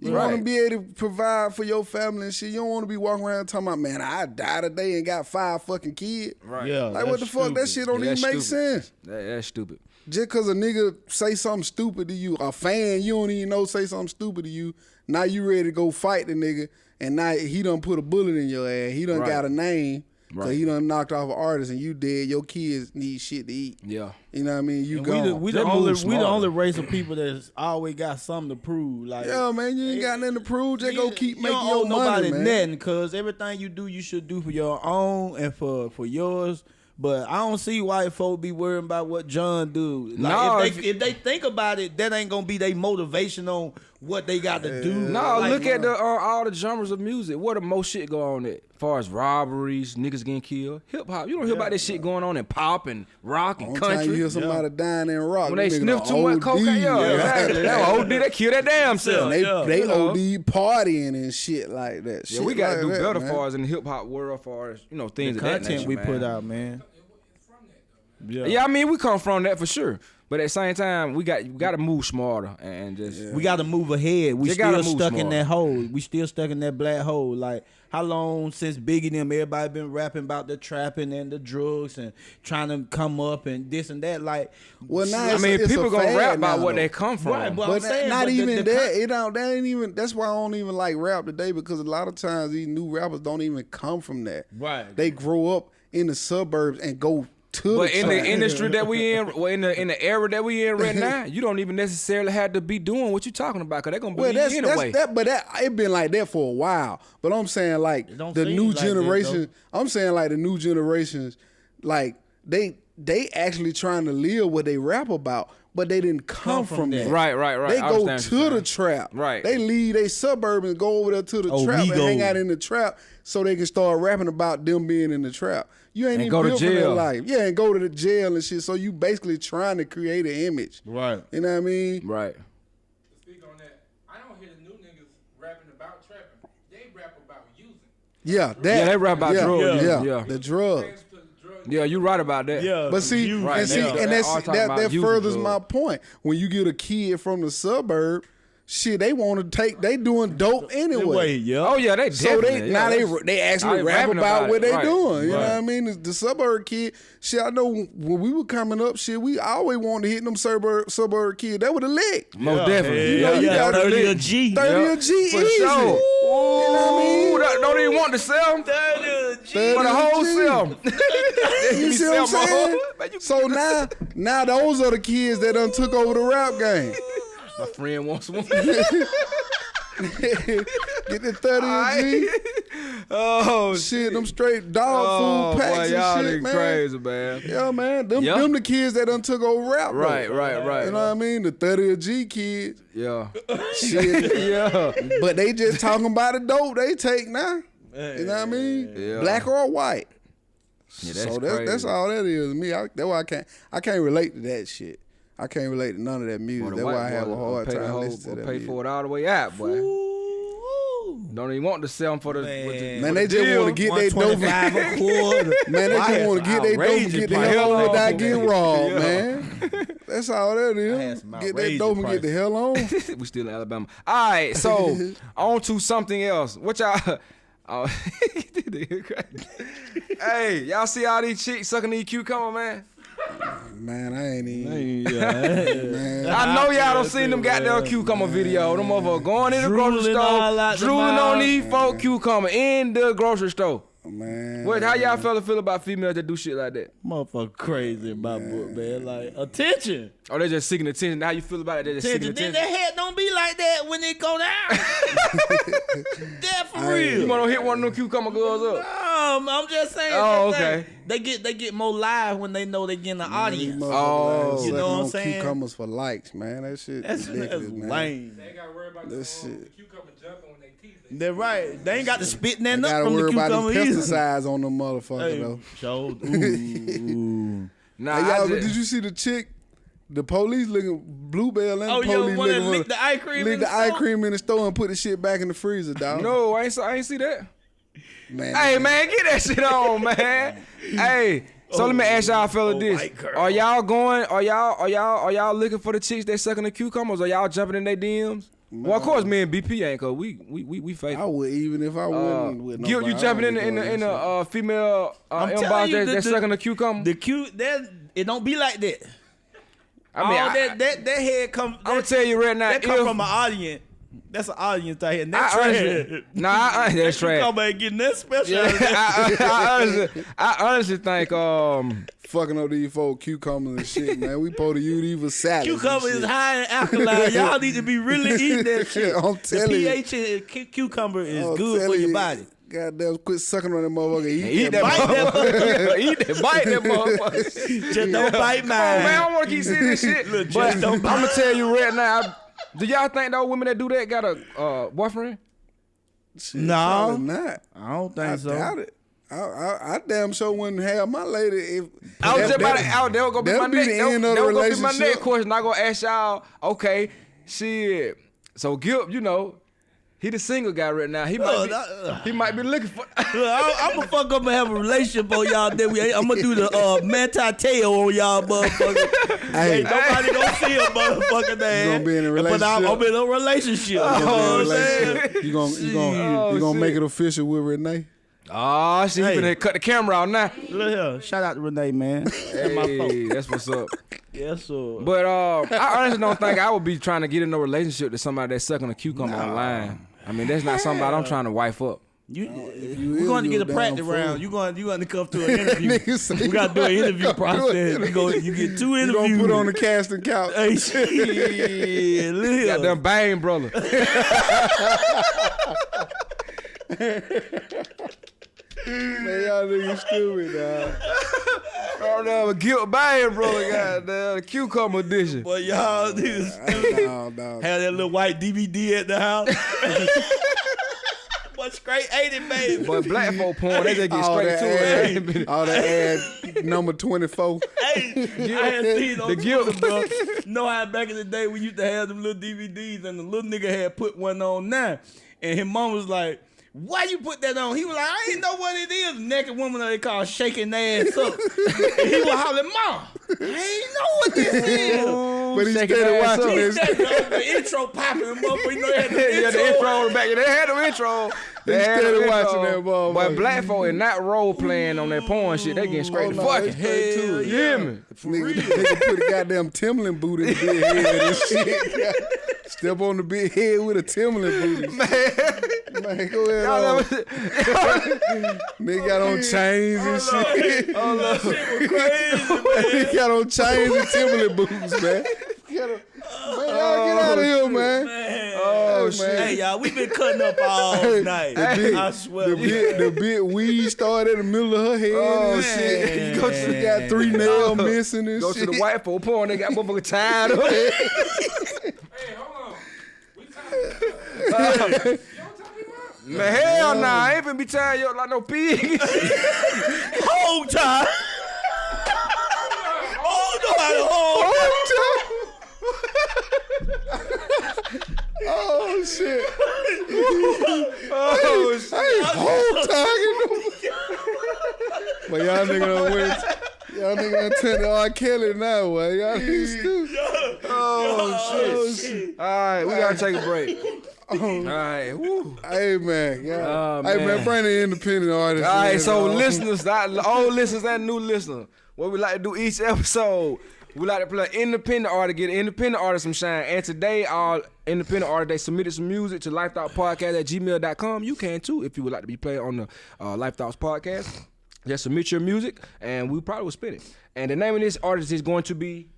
You Right. want to be able to provide for your family and shit. You don't want to be walking around talking about, man, I died today and got 5 fucking kids. Right. Yeah. Like, what the that's fuck? That stupid. shit don't Yeah, even that's make stupid. sense. That's stupid. Just because a nigga say something stupid to you, a fan you don't even know say something stupid to you, now you ready to go fight the nigga, and now he done put a bullet in your ass. He done Right. got a name, because Right. he done knocked off an artist, and you dead. Your kids need shit to eat. Yeah. You know what I mean? You And gone. we They the move only smarter. race of people that's always got something to prove. Like Yeah, man, you ain't got nothing to prove. Just go keep you making don't your owe nobody money, man. nothing, cause everything you do, you should do for your own and for yours. But I don't see why folk be worrying about what John do. Like No, if they think about it, that ain't gonna be their motivation on what they got to do. No, Like, look at the all the genres of music. What the most shit go on at? Far as robberies, niggas getting killed. Hip hop, you don't hear about this shit going on in pop and rock and Only time you country. hear somebody dying in rock, When they them sniff niggas too much OD, cocaine, yeah, exactly. That OD, they kill that damn self. They Yeah. You know. OD partying and shit like that. Yeah, Shit we gotta like do that, better man. for us in the hip hop world, for us, things the of that content nature, we man. put out, man. Yeah. Yeah, I mean, we come from that for sure. But at the same time, we got to move smarter and just We got to move ahead. We Just gotta still move stuck in smarter. that hole. We still stuck in that black hole. Like, how long since Biggie them, everybody been rapping about the trapping and the drugs and trying to come up and this and that? Like, Well, now I it's, mean, it's people a gonna fad rap about now, what though. they come from. Right, but But I'm saying, not but even the that. It don't. That ain't even. That's why I don't even like rap today, because a lot of times these new rappers don't even come from that. Right. They grow up in the suburbs and go to. But the in the trap. industry that we in, well, in the era that we in right now, you don't even necessarily have to be doing what you talking about, because they're gonna believe Well, you anyway. it been like that for a while. But I'm saying like don't the seem new like that, generation. I'm saying like the new generations, like they actually trying to live what they rap about, but they didn't come from that. Right. They I go understand to what the you're saying. trap. Right. They leave they suburb and go over there to the trap and Amigo. hang out in the trap so they can start rapping about them being in the trap. You ain't And even go to built for that jail. life. Yeah, and go to the jail and shit. So you basically trying to create an image. Right. You know what I mean? Right. To speak on that, I don't hear the new niggas rapping about trapping. They rap about using. Yeah, that. Yeah, they rap about drugs. Yeah, Yeah. the drugs. Things to drugs. Yeah, you right about that. Yeah. But see, you- Right, and see, they and are that's talking that about that using furthers drugs. my point. When you get a kid from the suburb, shit, they want to take. They doing dope anyway. yeah. Oh yeah, they So definitely. they now yeah, they actually now they rap rapping about what it. they Right. doing. You know Right. what I mean? The suburb kid, shit. I know when we were coming up, shit, we always wanted to hit them suburb kids. That would have licked. Most definitely. You know, you got 30 a G. 30 a G For easy. sure. You know what I mean? Don't even want to sell them 30 a G. 30 for the a whole G. sell. You see what I'm saying? So now those are the kids that done took over the rap game. My friend wants one. Get the 30 a G. Oh Shit, them straight dog food boy, packs y'all and shit, niggas man. crazy, man. Yeah, man. Them Yeah. them the kids that done took over rap. though. Right. You know what I mean? The 30 a G kids. Yeah. Shit. Yeah. But they just talking about the dope they take now. You know what I mean? Yeah. Black or white. Yeah, So crazy. that's all that is to me. That's why I can't relate to that shit. I can't relate to none of that music. Boy, the That's white why I have boy a hard pay the time whole- listening to that Pay music. for it all the way out, boy. Don't even want to sell them for the. Man, they just want to get their dope. 125 a quarter. Man, they just want to get their dope and get the hell on without getting robbed, man. That's all that had is. some Get that outrageous dope and get the hell on. We still in Alabama. All right, so on to something else. What y'all? Oh, hey, y'all see all these chicks sucking these cucumber, man? Man, I ain't even. Yeah. I know y'all don't seen them goddamn cucumber video. Them motherfuckers going in the grocery Drooling all store, out the drooling mouth. on these folk cucumber in the grocery store. Man. What? How y'all fella feel about females that do shit like that? Motherfucker crazy in my book, man. Like, attention. Oh, they just seeking attention. How you feel about it? They just seeking Attention. Then attention. that head don't be like that when it go down. That for You real. wanna hit one of them cucumber girls up? I'm just saying. Oh, that okay. thing. They get more live when they know they getting an audience. Oh. You know what I'm on saying? Cucumbers for likes, man. That shit That's ridiculous, man. lame. They ain't got to worry about That the shit. cucumber jumping when they teeth it. They're right. They ain't got to spit that I up gotta from the worry about cucumber the either. pesticides on them motherfuckers, Hey, though. show. Ooh. Nah, Hey, I y'all, just- did you see the chick? The police looking Bluebell and Oh, the yo, police one that looking licked the ice cream in licked the the ice store? cream in the store and put the shit back in the freezer, dog. No, I ain't see that. man. Hey man, get that shit on, man. Hey, so let me ask y'all fella this: white girl. Are y'all going? Are y'all looking for the chicks that sucking the cucumbers? Are y'all jumping in their DMs? Well, of course, me and BP ain't, cause we I faithful. would even if I wouldn't. With Gil, nobody, you I jumping in wouldn't the go female I'm telling inbox you, that sucking the cucumber? The cute that it don't be like that. I mean, All that head come. I'm gonna tell you right now. That come if- from an audience. That's an audience right here. And that's I trash. honestly, nah, that's trash. Come and getting that special. Yeah, I honestly think fucking up these folk cucumbers and shit, man. We supposed to use these for salads. and Cucumber is shit. high in alkaline. Y'all need to be really eating that shit. I'm The telling you. pH in cucumber is I'm good for telling your you, body. Goddamn, quit sucking on that motherfucker. eat that Bite that motherfucker. Eat that, bite that motherfucker. Just don't bite mine. Man, I don't want to keep seeing this shit. Look, But just I'm don't gonna tell you right now. Do y'all think those women that do that got a boyfriend? Shit, No. probably not. I don't think I so. doubt it. I damn sure wouldn't have my lady if I was just about to. that- That was gonna be that'll my be next. the That end of was the gonna be my next relationship. question. I gonna ask y'all. Okay, shit. So Gip, you know, He the single guy right now. He might be looking for. I'm gonna fuck up and have a relationship on y'all. Then I'm gonna do the Manti-Teo on y'all motherfuckers. Hey, nobody gonna see a motherfucker there. You gonna be in a relationship? But I'm in a relationship. You know what I'm saying? You gonna make it official with Renee? Oh, shit, he finna cut the camera out now. Look here. Shout out to Renee, man. Hey, that's what's up. Yes, sir. But I honestly don't think I would be trying to get in a relationship to somebody that's sucking a cucumber online. I mean, that's not somebody I'm trying to wife up. We're going to get a practice round. You're going to come to an interview. We got to do an interview process. You get 2 interviews. You gonna put on the casting couch. Hey, shit. Got them bang, brother. Man, y'all niggas stupid, dog. Oh no, Gip bang, brother. Goddamn, the cucumber edition. Boy, y'all niggas stupid. No. Had that little white DVD at the house. But straight 80, baby. But black folk porn, they just get straight to it. All that ad number 24. Hey, I had seen on Twitter, bro. Know how back in the day we used to have them little DVDs and the little nigga had put one on now. And his mom was like, why you put that on? He was like, I ain't know what it is. Naked woman they call shaking ass up. And he was hollering, Mom, I ain't know what this is. But he started watching this. The intro popping, motherfucker. You know they had the intro. Yeah, the intro on the back. They had the intro. They started watching that motherfucker. But black folk is not role playing on that porn shit. They getting straight to fucking. Hell, You hear me? Nigga put a goddamn Timberland boot in the big head and shit. Step on the big head with a Timberland boot. Man, go ahead. Nigga got on chains and shit. Oh, that shit was crazy, man. He got on chains and Timberland boots, man. Man, y'all get out of here, man. Oh, shit. Hey, y'all, we been cutting up all night. I swear. The big weed started in the middle of her head and shit. She got 3 nails missing and Go shit. to the white folk porn, they got motherfucker tied up. Hey, hold on. We tired. Man, hell nah, I ain't finna be tied you up like no pig. Hogtied. Oh shit! Oh shit! Hey, Hogtied. But y'all nigga done went. Y'all nigga done turned to R. Kelly now, boy. Y'all niggas stupid. Oh shit! All right, we gotta take a break. All right, woo. Hey man, yeah. Oh, Hey man, bring the independent artist. All right, in, so dog. listeners, old listeners and new listeners, what we like to do each episode, we like to play an independent artist, get an independent artist some shine. And today, our independent artists, they submitted some music to lifethoughtpodcast@gmail.com. You can too if you would like to be played on the Life Thoughts podcast. Just submit your music, and we probably will spin it. And the name of this artist is going to be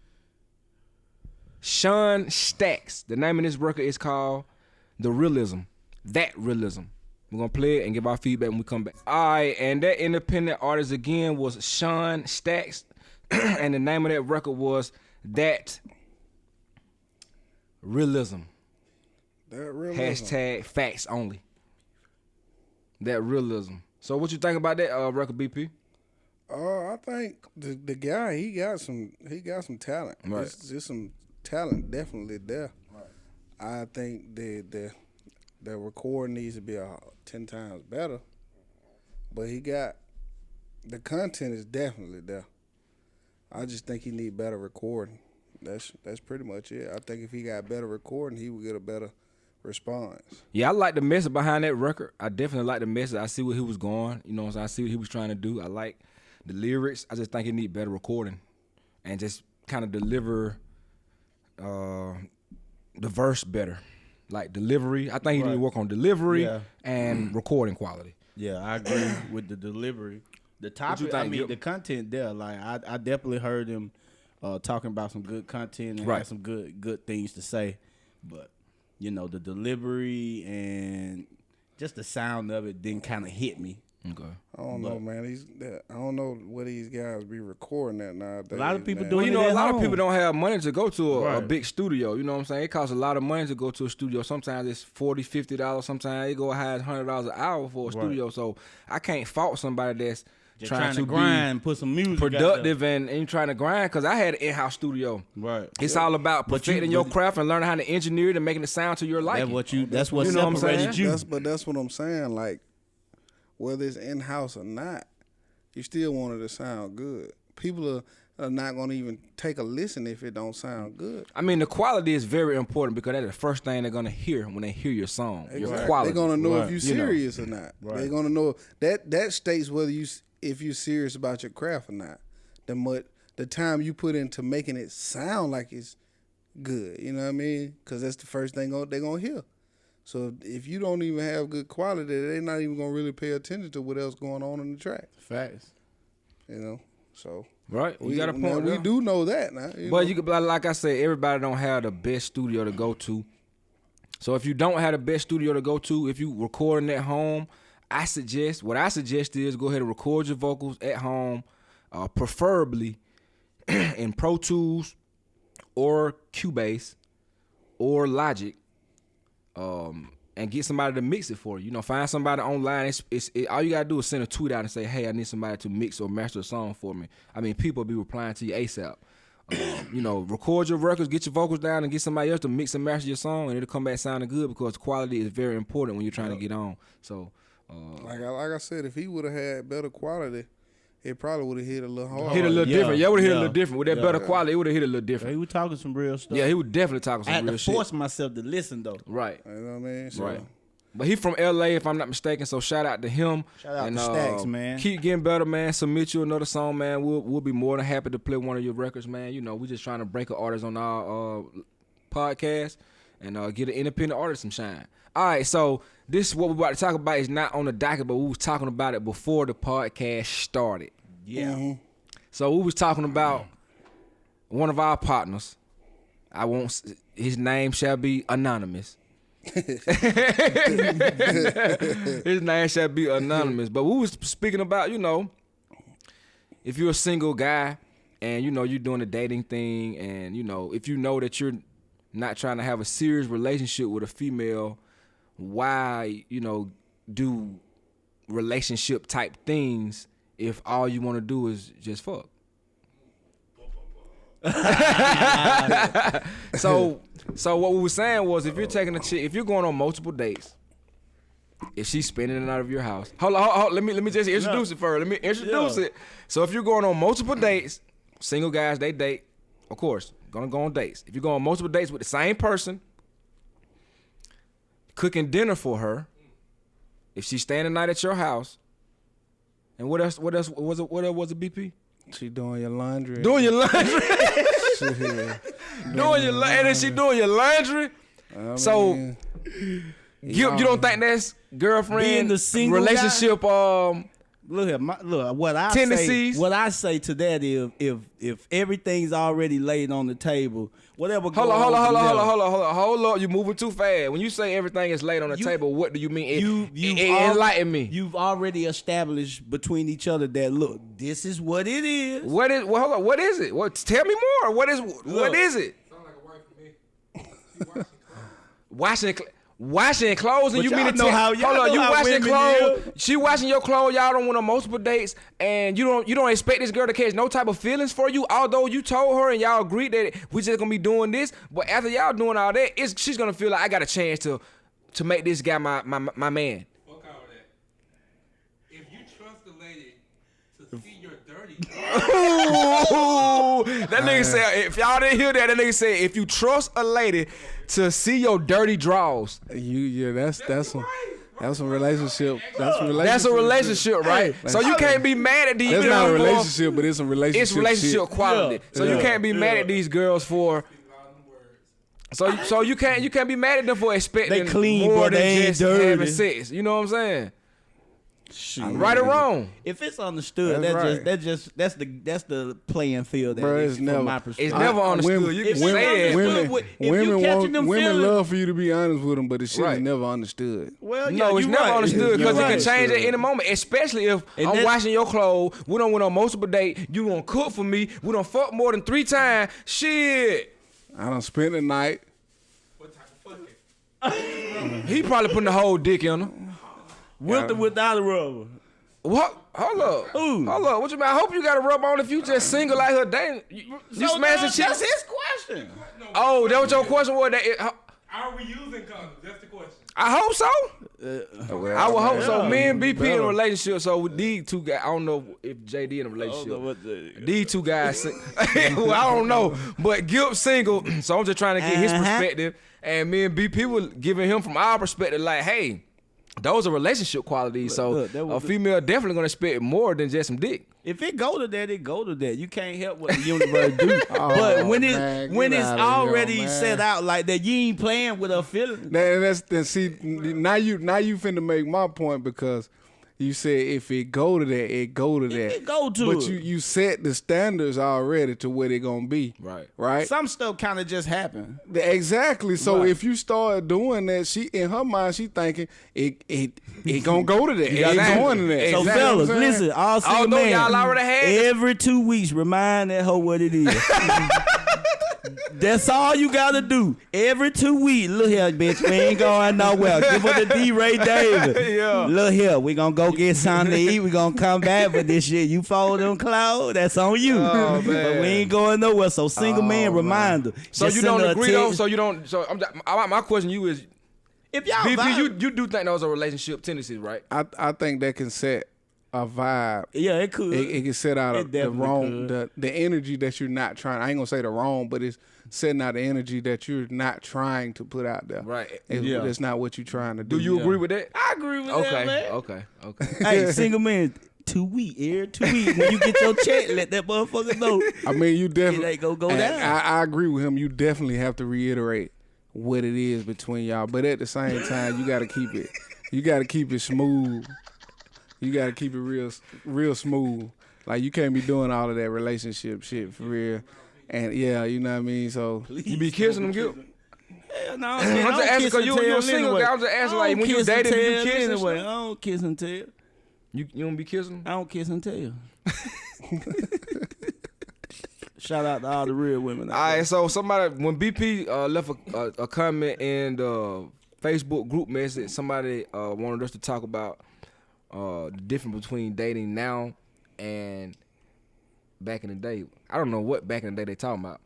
Sean Stacks. The name of this record is called The Realism. That Realism. We're going to play it and give our feedback when we come back. All right, and that independent artist again was Sean Stacks. And the name of that record was That Realism. That realism. Hashtag facts only. That Realism. So what you think about that record, BP? I think the guy he got some talent. Right. There's some talent definitely there. Right. I think the recording needs to be 10 times better. But the content is definitely there. I just think he need better recording. That's pretty much it. I think if he got better recording, he would get a better response. Yeah, I like the message behind that record. I definitely like the message. I see where he was going. You know what I'm saying? I see what he was trying to do. I like the lyrics. I just think he need better recording and just kind of deliver the verse better. Like delivery. I think he need to work on delivery and recording quality. Yeah, I agree with the delivery. The topic, I mean, the content there. Like, I definitely heard him talking about some good content and had some good things to say. But, you know, the delivery and just the sound of it didn't kind of hit me. Okay. I don't know, man. I don't know what these guys be recording at nowadays. A lot of people man. doing Well, it a at lot home. of people don't have money to go to a Right. big studio. You know what I'm saying? It costs a lot of money to go to a studio. Sometimes it's $40, $50. Sometimes it go high as $100 an hour for a studio. So I can't fault somebody that's trying to grind, put some music productive and trying to grind. Because I had an in-house studio. Right. It's all about perfecting your craft and learning how to engineer it and making it sound to your liking. That's what You know what I'm separated saying? you. But that's what I'm saying. Like, whether it's in-house or not, you still want it to sound good. People are not going to even take a listen if it don't sound good. I mean, the quality is very important because that's the first thing they're going to hear when they hear your song. Your quality. They're going to know Right. if you're serious or not. Right. They're going to know that states whether if you're serious about your craft or not. The time you put into making it sound like it's good, you know what I mean? Because that's the first thing they're going to hear. So if you don't even have good quality, they're not even going to really pay attention to what else going on in the track. Facts. You know, so Right, we got a point. We do know that now. But you could, like I said, everybody don't have the best studio to go to. So if you don't have the best studio to go to, if you recording at home, what I suggest is go ahead and record your vocals at home, preferably in Pro Tools or Cubase or Logic, and get somebody to mix it for you. You know, find somebody online. All you gotta do is send a tweet out and say, "Hey, I need somebody to mix or master a song for me." I mean, people be replying to you ASAP. You know, record your records, get your vocals down, and get somebody else to mix and master your song, and it'll come back sounding good because quality is very important when you're trying to get on. So, like I said, if he would have had better quality, it probably would have hit a little harder. hit a little different. Yeah, it would have hit a little different. With that better quality, it would have hit a little different. He was talking some real stuff. Yeah, he would definitely talking some I had real to shit. force myself to listen though. Right. You know what I mean? So, Right. But he from LA, if I'm not mistaken. So shout out to him. Shout out to Stacks, man. Keep getting better, man. Submit you another song, man. We'll be more than happy to play one of your records, man. You know, we just trying to break an artist on our podcast and get an independent artist some shine. All right, so this is what we're about to talk about. Is not on the docket, but we was talking about it before the podcast started. Yeah. Mm-hmm. So we was talking about one of our partners. His name shall be anonymous. His name shall be anonymous. But we was speaking about, you know, if you're a single guy and, you know, you're doing the dating thing and, you know, if you know that you're not trying to have a serious relationship with a female, why, you know, do relationship type things if all you want to do is just fuck? So what we were saying was, if you're taking a chick, if you're going on multiple dates, if she's spending the night of your house, hold on, let me just introduce it first. Let me introduce it. So if you're going on multiple dates, single guys, they date, of course, gonna go on dates. If you're going on multiple dates with the same person, cooking dinner for her, if she's staying the night at your house, and what else was it BP? She doing your laundry. Doing your laundry. And then she doing your laundry. So you don't think that's girlfriend Being the single relationship Look here, what I tendencies? say. What I say to that is, if everything's already laid on the table, whatever. Hold on. You're moving too fast. When you say everything is laid on the table, what do you mean? Enlighten me. You've already established between each other that look, this is what it is. Hold on. What is it? Tell me more. What is it? Sound like a wife to me. She washing clothes. Washing clothes, and But you mean to y'all know how- y'all know you how washing women clothes, is. she washing your clothes, y'all don't want on multiple dates, and you don't expect this girl to catch no type of feelings for you, although you told her and y'all agreed that we just gonna be doing this, but after y'all doing all that, she's gonna feel like I got a chance to make this guy my man. Fuck all that. If you trust the lady to see your dirty That nigga said, if y'all didn't hear that nigga said, if you trust a lady to see your dirty draws. That's a relationship. That's a relationship, right? So you can't be mad at these girls. That's not a relationship, but it's a relationship. It's relationship shit. quality. So you can't be mad at these girls for. So you can't be mad at them for expecting They clean, more but than they ain't just dirty. having sex. You know what I'm saying? Shoot. Right or wrong? If it's understood, That's that's the playing field. That Bro, is, it's from never- my It's perspective. never understood. women- You can women- say women- that. if you catching them women feelings- love for you to be honest with them, but the shit Right. is never understood. Well, No, it's never understood because it can change at Understood. any moment, especially if And I'm that- washing your clothes, we done went on multiple dates, you gonna cook for me, we done fuck more than 3 times, shit. I done spent the night. What type of fucking? He probably putting the whole dick in her. with or without a rubber. What? Hold up. Who? Hold up. What you mean? I hope you got a rub on if you just single like her dating. You smashing shit. That's his question. Oh, that was your question? What? Are we using condoms? That's the question. I hope so. I would hope so. Me and BP in better. a relationship, so with these two guys, I don't know if JD in a relationship. These two guys, well, I don't know, but Gip single, so I'm just trying to get his perspective, and me and BP were giving him from our perspective, like, hey, those are relationship qualities, so a female definitely gonna expect more than just some dick. If it go to that, it go to that. You can't help what the universe do. But when it's already set out like that, you ain't playing with her feelings. See, now you finna make my point because you said if it go to that, it go to that. It go to but it. you set the standards already to where they gonna be. Right. Some stuff kind of just happen. Exactly. So Right. if you start doing that, she in her mind she thinking it gonna go to that. It ain't going to that. So Exactly fellas, what I'm saying? listen, all single Although man, y'all already had this- every 2 weeks, remind that hoe what it is. That's all you gotta do. Every 2 weeks, look here, bitch, we ain't going nowhere. Give her the D-Ray David. Yeah. Look here, we gonna go get something to eat. We gonna come back, but this shit, you fold them clouds, that's on you. Oh, man. But we ain't going nowhere. So single man, reminder. So Just you send don't her a agree though? text. So you don't? So my question to you is, If y'all BP, vibe, you do think those are relationship tendencies, right? I think that can set a vibe. yeah, it could. It can set out It the definitely wrong could. the energy that you're not trying. I ain't gonna say the wrong, but it's setting out the energy that you're not trying to put out there. Right. That's not what you're trying to do. Do you agree with that? I agree with that, man. Okay. Hey, single man, 2 weeks, every 2 weeks. When you get your check, let that motherfucker know. I mean, you definitely. It ain't gonna go and down. I agree with him. You definitely have to reiterate what it is between y'all, but at the same time, you got to keep it. You got to keep it smooth. You got to keep it real smooth. Like you can't be doing all of that relationship shit for real. And yeah, you know what I mean. So You be kissing them, Gip? Hell no, I'm just asking because you a single guy. I'm just asking like when you dating, you kiss and anyway. I shit? don't kiss and tell. You don't be kissing? I don't kiss and tell. Shout out to all the real women. All right, so somebody when BP left a comment in the Facebook group message, somebody wanted us to talk about the difference between dating now and back in the day. I don't know what back in the day they talking about.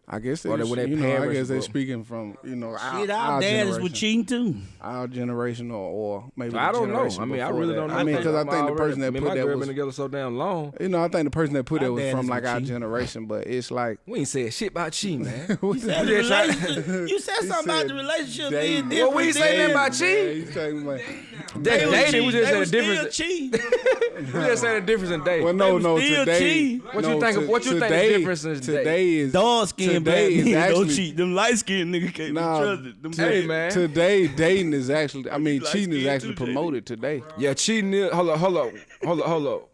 I guess they, Or they- when they I parents guess they're were- speaking from Shit, our our daddies generation. were cheating too. Our generation or maybe I the don't know. generation I mean, I before really that. don't know. I mean, because I I'm think the already- person that me put and my that girl was, been together so damn long. you know, I think the person that put Our that was daddies from like were our cheating. generation, but it's like We ain't said shit about cheating, man. You said, just try- you said something about the relationship being dating. different. Well, we ain't saying nothing about cheating. He's talking about. That's dating. We just said the still difference. cheating. We just said the difference in dating. Well, no, still today. cheating. What you no, think? What you think the today- difference is today is Dark skinned black today is men don't actually- cheat. Them light skinned niggas can't Nah, be trusted. Them Hey, black- man. Today, dating is actually. I mean, Like cheating is skin actually too, promoted today. Yeah, cheating is. Hold up.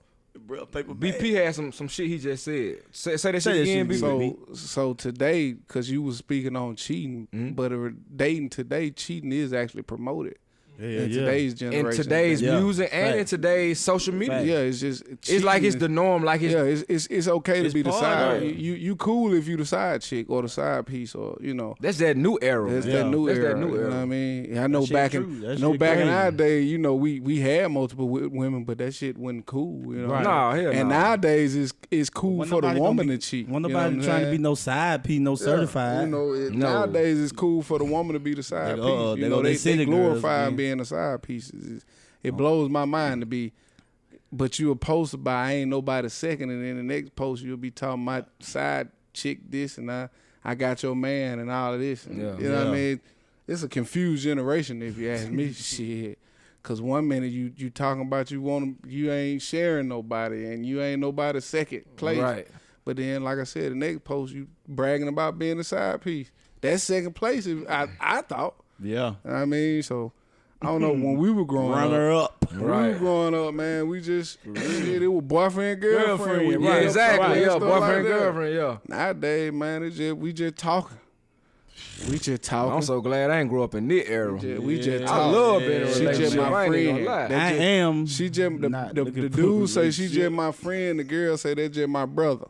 Bro, paper bag. BP had some shit he just said. Say that Say shit that again, shit BP. So today, because you was speaking on cheating, but dating today, cheating is actually promoted in today's generation. In today's Yeah. music and in Fact. today's social media. Fact. yeah, it's just It's like it's cheating the norm. Like it's yeah, it's okay to It's be the part side. of it. You cool if you the side chick or the side piece or you know. that's that new era. That's man. that new That's era. that new You know era. what I mean? I know shit back true. in That no shit back in crazy. our day, you know, we had multiple women, but that shit wasn't cool. You know, Right. Nah, hell and nah. nowadays it's cool Wasn't for the nobody woman gonna to cheat. Wasn't you know nobody what I'm trying to saying? be no side P, no Yeah, certified. You know, nowadays it's cool for the woman to be the side They piece. go- You they know, go they they city girls, glorify man. being the side pieces. It blows my mind to be, but you a post about I ain't nobody second, and then the next post you'll be talking my side chick this and I got your man and all of this. And, Yeah. you know what I Yeah. mean? It's a confused generation if you ask me. Shit. Cause one minute you talking about you ain't sharing nobody and you ain't nobody second place. Right. But then, like I said, the next post you bragging about being the side piece. That's second place. I thought. Yeah. I mean, so I don't know when we were growing Runner up. When we were growing up, man, we just shit, it was boyfriend girlfriend. Girlfriend, We right. Yeah, did exactly. stuff Yeah, like boyfriend, that. girlfriend. Yeah. Nowadays, man, we just talking. We just talking. I'm so glad I ain't grew up in this era. We just I talking. love being in a She just relationship. my I ain't even friend. gonna lie. That I just- am. She just not the looking for a dude say she relationship. just my friend. The girl say that's just my brother.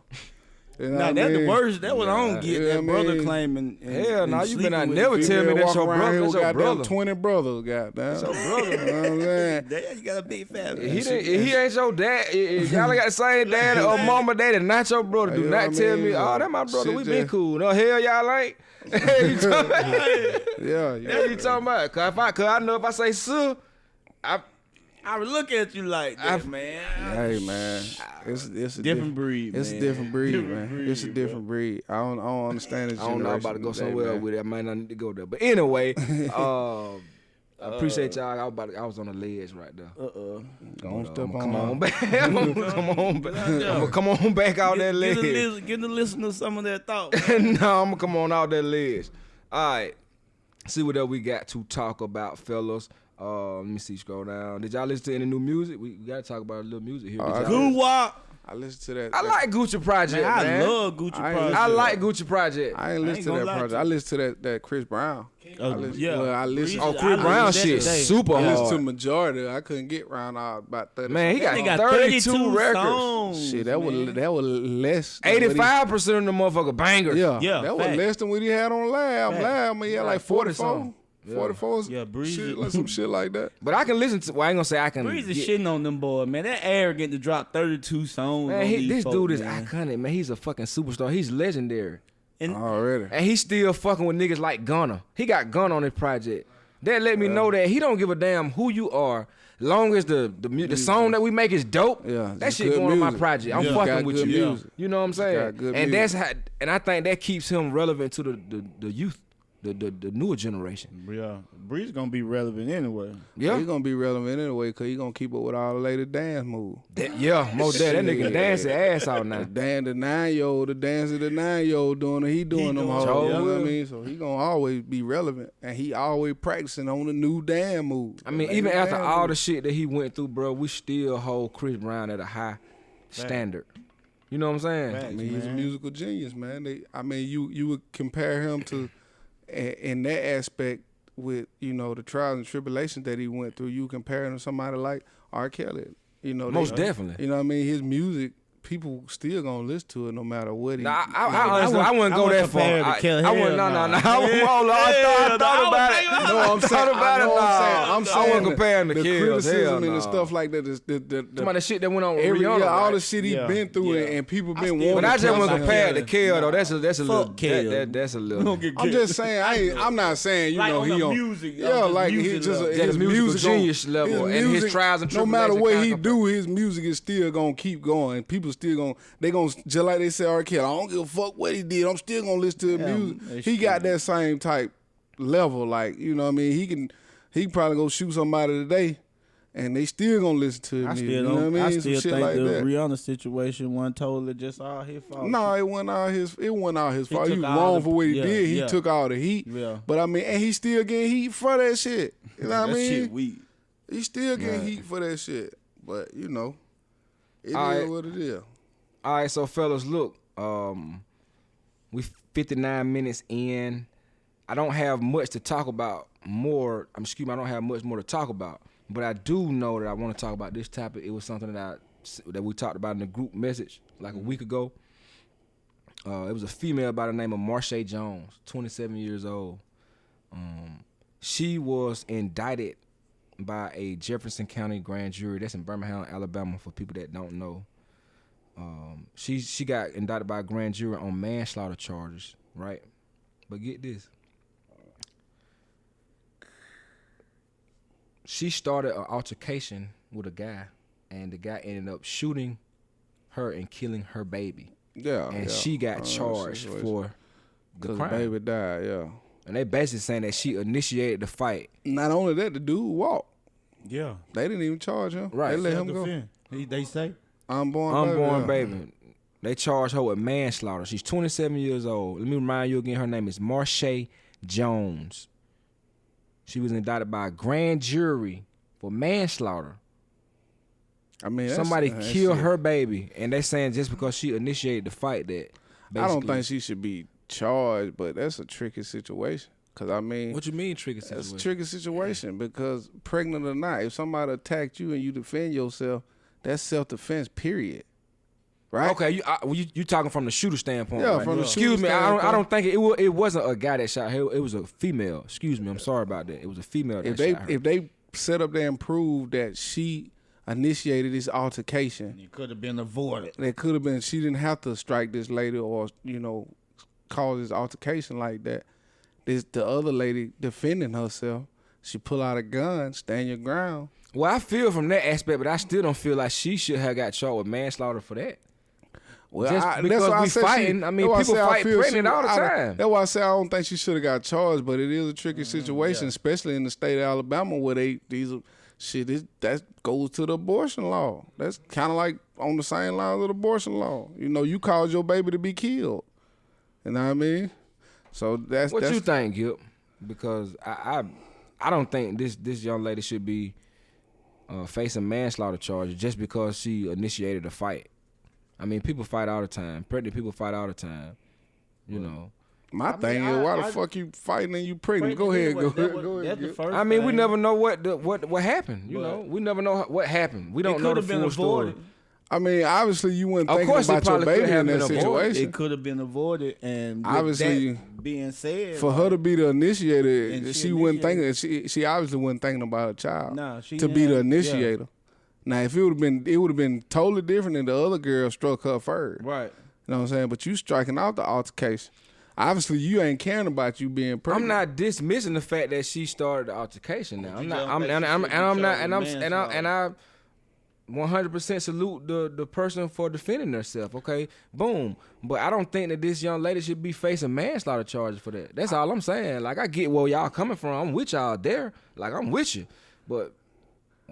You know Nah, what that's I the mean? worst. That what I don't get. Yeah, That I brother mean, claiming. Hell no, you better not sleeping never with tell me Female that's your walk around brother. here That's with your goddamn brother. 20 brothers, goddamn. That's your brother. You know what I'm saying? Damn, you got a big family. He ain't your dad. If y'all got the same dad or mama, daddy, not your brother. Do You know not what I tell mean? me, oh, that my brother. Shit We been just- cool. No, hell y'all ain't. You talking about? Yeah, What you talking about? Cause I know if I say sir, I would look at you like that, man. Hey man, it's a Different breed, It's man. a different breed, Different man. breed, it's a different breed. I don't understand this. I don't know. I'm about to go generation somewhere today, man. with it. I might not need to go there. But anyway, I appreciate y'all. I was on the ledge right there. Don't step on. Come on back. I'm gonna come on back out that ledge. Give the listeners some of their thoughts. No, I'm gonna come on out that ledge. All right. See what else we got to talk about, fellas. Let me see. Scroll down. Did y'all listen to any new music? We gotta talk about a little music here. Did y'all Goon Wop. I listen to that. I like Gucci Project, man. I love Gucci I ain't- Project. I like Gucci Project. I ain't listen to gonna that lie project. to I you. listen to that Chris Brown. Oh, I listen, yeah. well, I listen. Oh, I Chris Brown listened to shit that today. super I listened to hard. majority. I couldn't get round about 30. Man, he songs. got They got 32 records. songs. Shit, that man. was less. than what he- 85% of the motherfucker bangers. Yeah, that was fact. less than what he had on Lab. Fact. Lab, man, he had like 40 44. something. 44, Yeah, Breezy. shit, like some shit like that. But I can listen to. Well, I ain't gonna say I can. Breezy get- shitting on them boys, man. That arrogant to drop 32 songs. Man, on these this folk, dude is man. iconic, man. He's a fucking superstar. He's legendary. And Already. And he's still fucking with niggas like Gunna. He got Gunna on his project. That let me know that he don't give a damn who you are. Long as the song that we make is dope, Yeah, that just shit good going on my music. project. I'm Yeah. fucking Got with good you. music. You know what I'm saying? Got good And music. that's how, and I think that keeps him relevant to the youth, the newer generation. yeah, Breezy gonna be relevant anyway. Yeah, He gonna be relevant anyway because he gonna keep up with all the latest dance moves. most that nigga dance his ass out now. The 9-year-old, the dance of the 9-year-old doing it. He doing them doing hoes. it. You know Yeah. what I mean? So he gonna always be relevant. And he always practicing on the new damn move. I mean, even after all the shit that he went through, bro, we still hold Chris Brown at a high standard. You know what I'm saying? Facts. I mean, he's a man. musical genius, man. You would compare him to, in that aspect, with the trials and tribulations that he went through. You compare him to somebody like R. Kelly. Most definitely. You know what I mean? His music, people still gonna listen to it no matter what he. Nah, I honestly, I wouldn't go that far. compare to Kelly. I wouldn't. No. I thought about it. No, I'm saying. thought about I it. know Nah. I'm saying. I wouldn't compare him to the Kelly. criticism Hell and the no. stuff like that. Some of the shit that went on with Every Rihanna. all right? the shit he Yeah. been through Yeah. and people I been still- wanting. But I to just come want to to compare him. it to Kelly though. That's a little. Kelly. That's a We little. don't get I'm just saying. I'm not saying Like on he the on music, Yeah, just like music he just level. Yeah, his the musical music genius gon- level and his music, trials and no matter tribulations what kinda he compare. do, his music is still gonna keep going. People still gonna just like they say R. Kelly. I don't give a fuck what he did. I'm still gonna listen to his music. that's He got true. that same type level. Like you know what I mean. He can probably go shoot somebody today, and they still gonna listen to his I music. still You know what I don't. mean? I Some still shit think like the that. Rihanna situation wasn't totally just all his fault. No, it wasn't all his. It wasn't all his fault. He took was all wrong the- for what he yeah, did. He yeah. took all the heat. Yeah. But I mean, and he still getting heat for that shit. You know what I that mean? shit weak. He still getting heat for that shit. But it All is right. what it is. All right, so fellas, look, we 59 minutes in. I don't have much to talk about more. I don't have much more to talk about. But I do know that I want to talk about this topic. It was something that we talked about in the group message like a week ago. It was a female by the name of Marshae Jones, 27 years old. She was indicted by a Jefferson County grand jury. That's in Birmingham, Alabama, for people that don't know. She got indicted by a grand jury on manslaughter charges, right? But get this. She started an altercation with a guy, and the guy ended up shooting her and killing her baby. Yeah. And yeah. she got charged situation. for the Cause crime. the baby died. Yeah. And they basically saying that she initiated the fight. Not only that, the dude walked. Yeah. They didn't even charge him. Right. They let him go. They say. Unborn Baby. They charged her with manslaughter. She's 27 years old. Let me remind you again, her name is Marshae Jones. She was indicted by a grand jury for manslaughter. I mean, Somebody that's killed it. her baby, and they saying just because she initiated the fight that I don't basically- think she should be charged, but that's a tricky situation. Cause I mean, What you mean tricky that's situation? a tricky situation because pregnant or not, if somebody attacked you and you defend yourself, that's self-defense. Period. right? Okay, you talking from the shooter standpoint? Yeah, right? from the Excuse shooter me, I standpoint. don't think it wasn't a guy that shot her. It was a female. Excuse me, I'm sorry about that. It was a female that shot her. If they set up there and proved that she initiated this altercation, It could have been avoided. it could have been she didn't have to strike this lady or cause this altercation like that. The other lady defending herself, she pull out a gun, stand your ground. Well, I feel from that aspect, but I still don't feel like she should have got charged with manslaughter for that. Well, Just that's because why I we said fighting, I mean, people fight pregnant all the time. That's why I say I don't think she should have got charged, but it is a tricky situation, especially in the state of Alabama where that goes to the abortion law. That's kind of like on the same lines of the abortion law. You caused your baby to be killed. You know what I mean? So that's What you think, Gip? Because I don't think this young lady should be facing manslaughter charges just because she initiated a fight. I mean, people fight all the time. Pregnant people fight all the time. My thing is, why the fuck you fighting and you pregnant? Go ahead, go ahead. That's the first I mean, we thing. never know what happened. We never know what happened. We don't know the full story. I mean, obviously you weren't Of thinking course it about your probably could baby have in that been avoided. situation. It could have been avoided, and with Obviously, that being said, For her to be the initiator, And she she wasn't initiated. thinking. She obviously wasn't thinking about a child. Nah, she to didn't be the have- initiator. Now, if it would have been totally different, and the other girl struck her first. right. You know what I'm saying? But you striking out the altercation. Obviously, you ain't caring about you being pregnant. I'm not dismissing the fact that she started the altercation. Now You I'm not. don't I'm think and she I'm should and I'm be not charged and I'm with and I 100% salute the person for defending herself. Okay, boom. But I don't think that this young lady should be facing manslaughter charges for that. That's all I'm saying. Like I get where y'all coming from. I'm with y'all there. Like I'm with you. But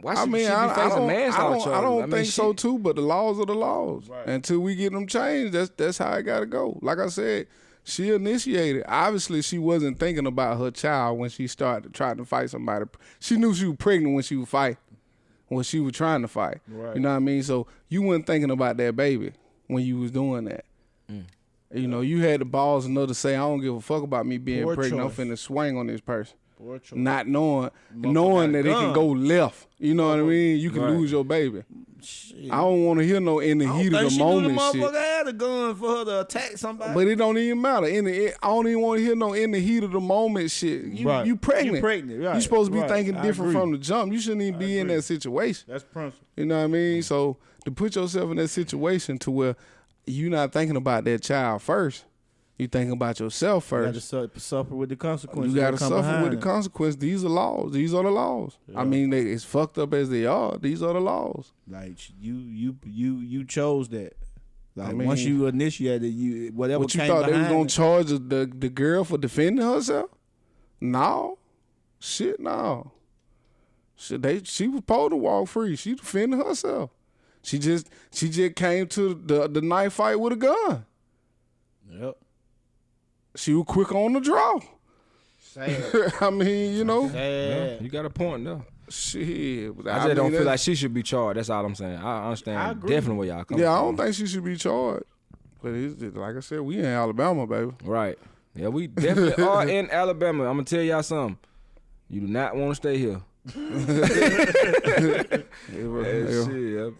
why should she be facing manslaughter charges? I don't mean, think so she- too. But the laws are the laws. Right. Until we get them changed, that's how it got to go. Like I said, she initiated. Obviously, she wasn't thinking about her child when she started trying to fight somebody. She knew she was pregnant when she was fighting. When she was trying to fight. Right. You know what I mean? So you weren't thinking about that baby when you was doing that. You had the balls enough to say, I don't give a fuck about me being Poor pregnant. choice. I'm finna swing on this person. Poor choice. Not knowing got that a it can gun. go left. You know what I mean? You can Right. lose your baby. Shit. I don't want to hear no in the I don't heat of think the she knew moment the shit. motherfucker had a gun for her to attack somebody. But it don't even matter. I don't even want to hear no in the heat of the moment shit. Right. You pregnant. You pregnant, right, You supposed to be right. thinking I different agree. from the jump. You shouldn't even be in agree. that situation. That's principle. You know what I mean? So to put yourself in that situation to where you're not thinking about that child first, you thinking about yourself You got to first. suffer with the consequences. You got to that come suffer behind with the it. consequence. These are laws. These are the laws. I mean, as fucked up as they are, these are the laws. Like you chose that. Like I mean, once you initiated, you whatever What you came thought they was behind gonna it- charge the girl for defending herself? No, shit, no. She was supposed to walk free. She defended herself. She just came to the knife fight with a gun. Yep. She was quick on the draw. Sad. I mean, Yeah, Sad. you got a point though. shit. I just don't feel like she should be charged. That's all I'm saying. I understand I agree. definitely where y'all coming Yeah, I from. don't think she should be charged. But it's like I said, we in Alabama, baby. Right. Yeah, we definitely are in Alabama. I'm gonna tell y'all something. You do not want to stay here. It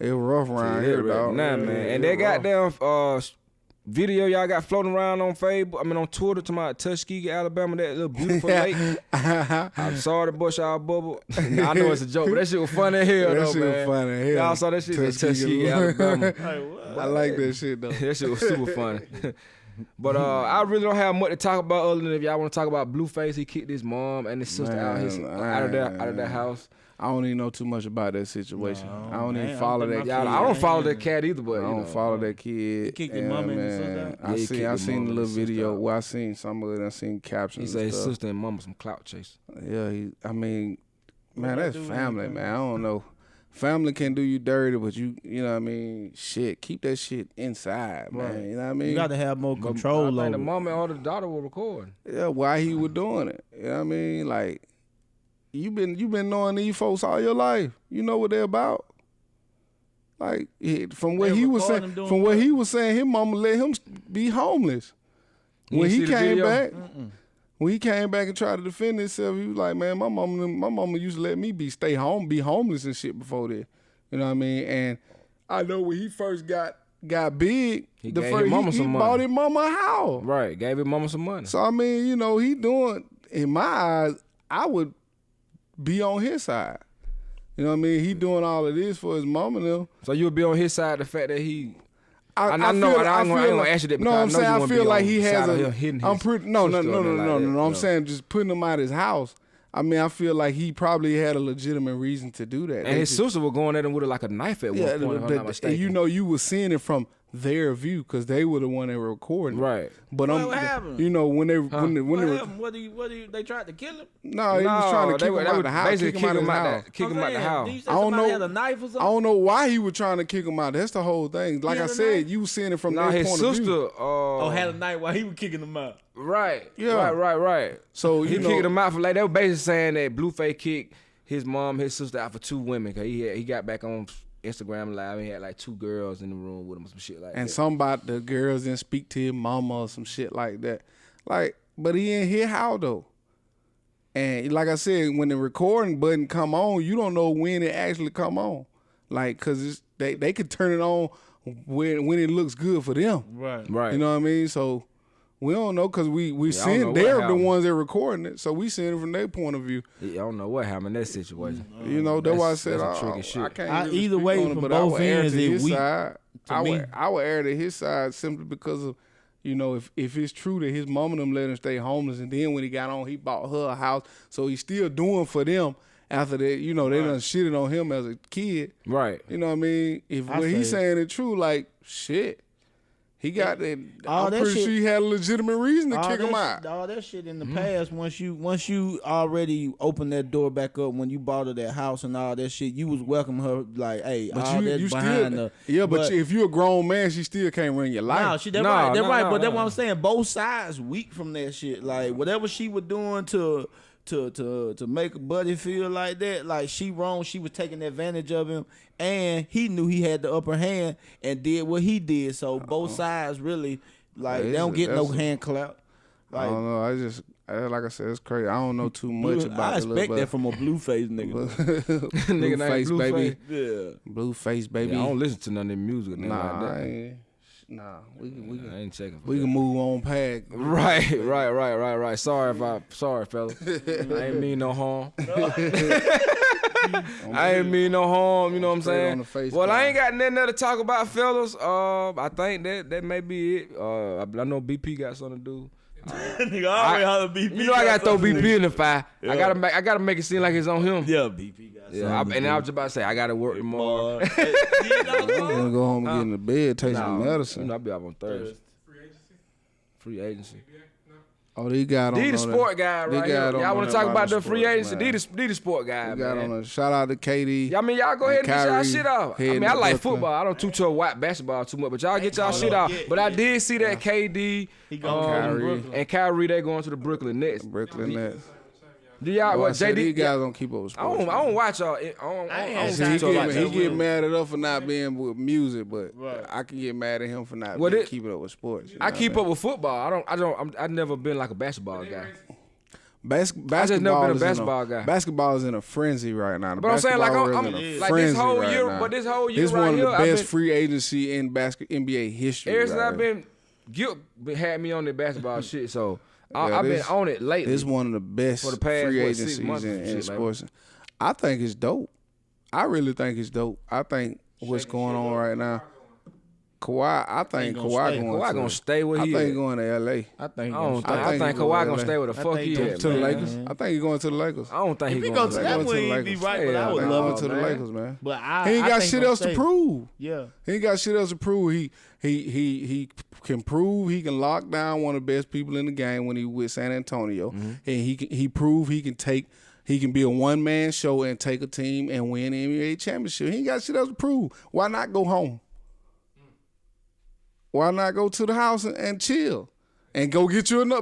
was rough around here, dog. Nah, man. And that goddamn video y'all got floating around on Facebook, on Twitter to my Tuskegee, Alabama, that little beautiful lake. I'm sorry to bust y'all bubble. Nah, I know it's a joke, but that shit was funny as hell, That though, shit was man. funny as hell. Y'all saw that shit in Tuskegee. Tuskegee, Alabama. I like that shit though. That shit was super funny. But I really don't have much to talk about other than if y'all want to talk about Blueface, he kicked his mom and his sister out of their house. I don't even know too much about that situation. No, I don't man, even follow I'm that thinking kid. my I don't follow that cat either, but I don't follow that kid. He kicked his mama and his sister out? I Yeah, he seen kicked I his seen mama the and little his sister video. out. Well, I seen some of it. I seen He captions. said and his stuff. sister and mama some clout chase. Yeah, man, What that's they do family, anything? man. I don't know. Family can do you dirty, but you know what I mean? Shit, keep that shit inside, man. Right. You know what I mean? You got to have more But control I over think the it. mama or the daughter were recording. Yeah, why he was doing it. You know what I mean? Like, you been knowing these folks all your life. You know what they're about. Like, from what They he was record saying, him doing from what what? he was saying, his mama let him be homeless. You When ain't he see the came video? back, when he came back and tried to defend himself, he was like, man, my mama used to let me be homeless and shit before that. You know what I mean? And I know when he first got got big, He the gave first his mama he some bought money. his mama a house. Right, gave his mama some money. So I mean, you know, he doing, in my eyes, I would be on his side. You know what I mean? He doing all of this for his mama now. So you'll be on his side, the fact that he. I know, feel, and I ain't gonna like, ask you that no, because I'm saying I know you I wanna feel be like on he the has side of a. him hitting I'm his pretty no. sister or nothing like that, I'm no. saying just putting him out his house. I mean, I feel like he probably had a legitimate reason to do that. And his sister was going at him with like a knife at one point, if I'm not and mistaken. you know, you were seeing it from their view because they were the one that were recording. Right. But What happened? you know, when they What happened? What do you? They tried to kill him. no, he was trying to kick him out of the house. Basically Kick him out of his house. kick him out the house. Did you say I don't somebody know. had a knife or something? I don't know why he was trying to kick him out. That's the whole thing. Like I had a said, knife? you was seeing it from Nah, their his point of view. sister. had a knife while he was kicking them out. Right. Yeah. Right. So He you know, kicked him out for like they were basically saying that Blueface kicked his mom, his sister out for 2 women because he got back on Instagram Live. He had like 2 girls in the room with him, some shit like and that. some about the girls didn't speak to his mama or some shit like that. Like, but he ain't hear how though. And like I said, when the recording button come on, you don't know when it actually come on. Like, cause they could turn it on when it looks good for them. Right. You know what I mean? So we don't know because we I don't know seeing what they're the happened. ones that recording it, so we seeing it from their point of view. I don't know what happened in that situation. You know, that's why I said that's some tricky shit. I can't I- really either speak way, on it, from but I both would err ends, to it his weak side. to me. I would err to his side simply because of, you know, if it's true that his mom and them let him stay homeless, and then when he got on, he bought her a house, so he's still doing for them after that. You know, they done shitted on him as a kid. Right. You know what I mean? If I when he's say- saying it true, like shit, he got that. All I'm that pretty shit- sure he had a legitimate reason to All kick him that out. All that shit in the past. Once you already opened that door back up when you bought her that house and all that shit, you was welcoming her like, hey, But all you that still, behind her. yeah. But if you a grown man, she still can't run your life. Nah, she that Nah, right, that nah, right. nah, But that's nah. what I'm saying. Both sides weak from that shit. Like whatever she was doing to make a buddy feel like that, like she wrong. She was taking advantage of him, and he knew he had the upper hand and did what he did. So both sides really like they don't get no hand clap. I Like don't know. Like I said, it's crazy. I don't know too much about I the little expect that from a Blueface nigga. Nigga named Blueface, baby. Yeah. Blueface, baby. Yeah, I don't listen to none of their music. Nah, Nah, like that. I ain't. Nah, we I ain't checking. For we that. can move on past. Right. Sorry, fella. I ain't mean no harm. I ain't mean no harm. You know what I'm Straight saying? on the face, Well, I guy. ain't got nothing else to talk about, fellas. I think that may be it. I know BP got something to do. Nigga, I already holler BP. You know I gotta throw something BP in the fire. Yeah. I gotta make it seem like it's on him. Yeah, BP got something. And I was about to say I gotta work tomorrow. I'm gonna go home and get in the bed, take some medicine. You know, I'll be up on Thursday. Free agency? Free agency. Oh, these guys don't D the know sport that. guy These right guys here. don't Y'all know want that to talk about the the free sports, agency? man. D the sport guy, We got man. on a shout out to KD. I mean, y'all go ahead and get y'all Kyrie shit off. I heading mean, I to like Brooklyn. football. I don't too to watch basketball too much, but y'all get y'all shit off. But I did see that KD Kyrie. and Kyrie they going to the Brooklyn Nets. Brooklyn Nets. Do y'all? Well, I What said these JD? guys don't keep up with I sports. don't watch y'all. I don't See, see y'all like he that. get mad at us for not being with music, but I can get mad at him for not Well, keeping up with sports. I keep up with football. I've never been like a basketball guy. Basketball been a is basketball guy. Basketball is in a frenzy right now. The But I'm saying like basketball I'm is in a like this frenzy whole right year, now. but this whole year It's right one of here, the I've best been, free agency in NBA history. ever since right I've here. been Gip had me on the basketball shit, so Yeah, I've been this- on it lately. It's one of the best For the past, free what, 6 agencies months in and shit, sports. I think it's dope. I really think it's dope. I think what's going on right now. Kawhi, I think gonna Kawhi stay. going Kawhi to gonna stay where I he think at. going to LA. I think. I he don't gonna think. stay. I think Kawhi gonna stay where the I fuck think he to- at. To the man. Lakers. I think he's going to the Lakers. I don't think If he he going goes to to that Lakers. way, To the he'd be Lakers. right. But Yeah, I would I think love going him, to the man. Lakers, man. But He ain't I got think shit he'll else to stay. prove. Yeah. He ain't got shit else to prove. He can prove he can lock down one of the best people in the game when he with San Antonio, and he prove he can be a one man show and take a team and win an NBA championship. He ain't got shit else to prove. Why not go home? Why not go to the house and chill, and go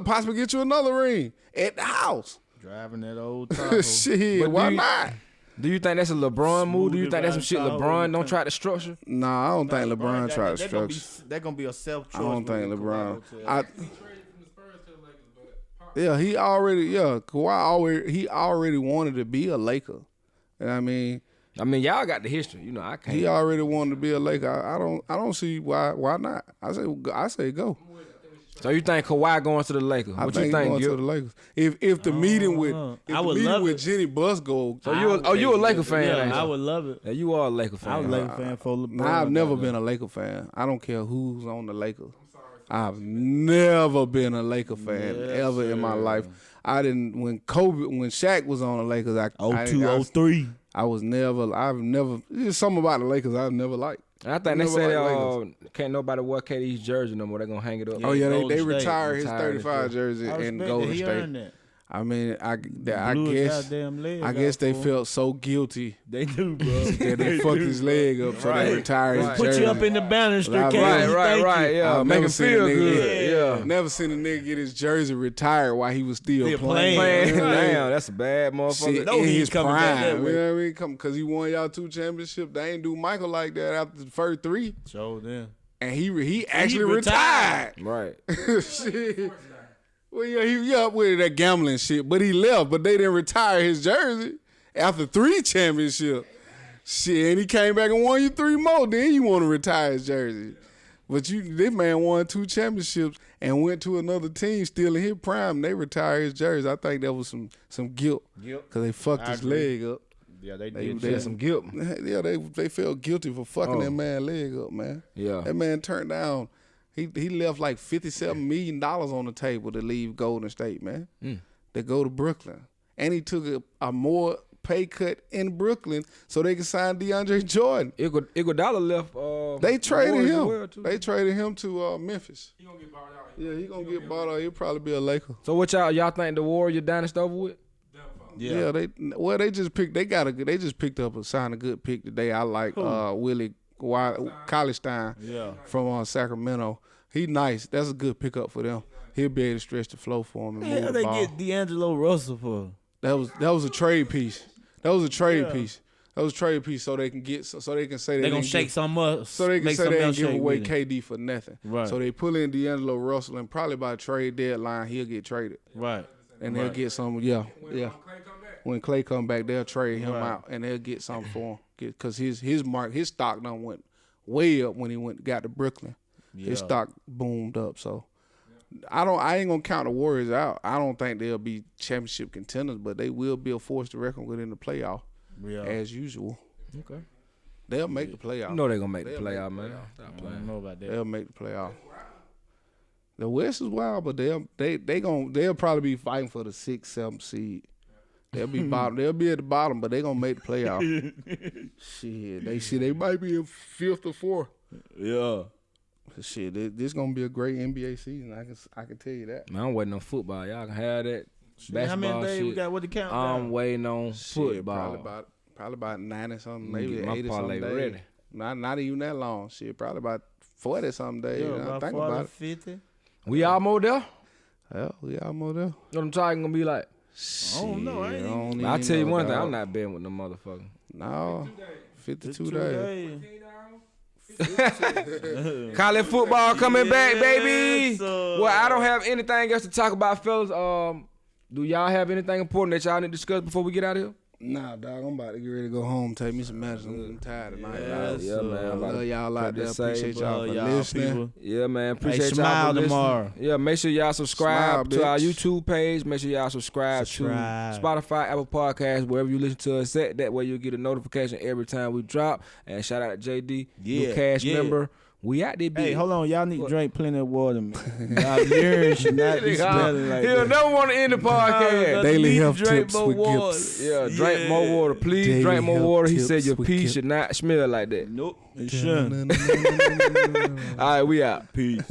possibly get you another ring at the house? Driving that old Tahoe. Shit, But why do you- not? Do you think that's a LeBron move? Do you think that's some shit Tahoe LeBron in the don't try to structure? Nah, I don't think LeBron tried to structure. They're gonna be a self choice. I don't think LeBron. He traded from the Spurs to the Lakers, but Kawhi already wanted to be a Laker. And I mean, I mean, y'all got the history. You know, I can't. He already wanted to be a Laker. I don't see why not. I say go. So you think Kawhi going to the Lakers? What you think? Going to the Lakers. If the meeting with Jenny Buss go. So you a Laker fan? Yeah, I would love it. Yeah, you are a Laker fan. I was a Laker fan for LeBron. I've never been a Laker fan. I don't care who's on the Lakers. I've never been a Laker fan ever in my life. I didn't when Shaq was on the Lakers. 02, 03. I've never. There's something about the Lakers I've never liked. I think they say can't nobody wear KD's jersey no more. They're gonna hang it up. Oh yeah, they retire his 35 jersey and Golden State. I mean, I guess they felt so guilty. They do, bro. That they fucked his leg up, so they retired his jersey. Put you up in the banister, right. Yeah, make him feel good. Yeah. Never seen a nigga get his jersey retired while he was still playing. Damn, that's a bad motherfucker. In his prime, you know what I mean? Because he won y'all 2 championships. They ain't do Michael like that after the first 3. So then, and he actually retired. Right. Shit. Well, yeah, he up with that gambling shit, but he left. But they didn't retire his jersey after 3 championships. Shit, and he came back and won you 3 more. Then you want to retire his jersey. But this man won 2 championships and went to another team still in his prime. They retired his jersey. I think that was some guilt because they fucked his leg up. Yeah, they did. They had some guilt. Yeah, they felt guilty for fucking that man's leg up, man. Yeah, that man turned down. He left like $57 million on the table to leave Golden State, man. To go to Brooklyn. And he took a more pay cut in Brooklyn so they could sign DeAndre Jordan. Iguodala left. They traded him. Well they traded him to Memphis. He gonna get bought out. Yeah, he gonna get bought out. He'll probably be a Laker. So what y'all think the Warrior dynasty over with? Yeah, they just picked. They just picked up signed a good pick today. I like Willie Cauley-Stein from Sacramento. He nice. That's a good pickup for them. He'll be able to stretch the flow for him. Hell, they get D'Angelo Russell for? That was a trade piece. That was a trade piece. That was a trade piece so they can get so they can say they gonna shake some up. So they can say they ain't give away KD for nothing. Right. So they pull in D'Angelo Russell and probably by trade deadline he'll get traded. Right. And they'll get some. When Clay come back, they'll trade him out and they'll get something for him because his stock done went way up when he got to Brooklyn. Yeah. His stock boomed up, so I ain't gonna count the Warriors out. I don't think they'll be championship contenders, but they will be a force to reckon with in the playoff, as usual. Okay, they'll make the playoff. You know they're gonna make the playoff, man. I don't know about that. They'll make the playoff. The West is wild, but they'll probably be fighting for the 6th, 7th seed. They'll be bottom. They'll be at the bottom, but they gonna make the playoff. Shit, they might be in 5th or 4th. Yeah. Shit, this gonna be a great NBA season. I can tell you that. Man, I'm waiting on football. Y'all can have that. Basketball how many days shit. we got with the countdown? I'm waiting on football. Probably about 90 something, maybe get my 80 parlay something days. ready. Not even that long. Shit, probably about 40 something days. Yeah, about think 40, about it. 50. We almost there. Yeah, we almost there. You know what I'm talking gonna be like? I don't know. I'll tell you one thing. I'm not betting with no motherfucker. No, 52 days. College football coming back, baby. Sir. Well, I don't have anything else to talk about, fellas. Do y'all have anything important that y'all need to discuss before we get out of here? Nah, dog, I'm about to get ready to go home, take me some medicine. I'm tired tonight. Yeah, man. I love y'all out there. Appreciate y'all for listening. People. Yeah, man. Appreciate Hey, y'all smile for listening. tomorrow. Yeah, make sure y'all subscribe Smile, to our bitch. YouTube page. Make sure y'all subscribe to Spotify, Apple Podcasts, wherever you listen to us at. That way you'll get a notification every time we drop. And shout out to JD, new cash member. We out there, Hey, hold on. Y'all need to drink plenty of water, man. Y'all urine should not be smelling like He'll that. never want to end the podcast. Daily Need to health drink tips more with water. Gips. Yeah, drink more water. Please Daily drink more health water. He tips said your with pee Gips. should not smell like that. Nope. It shouldn't. All right, we out. Peace.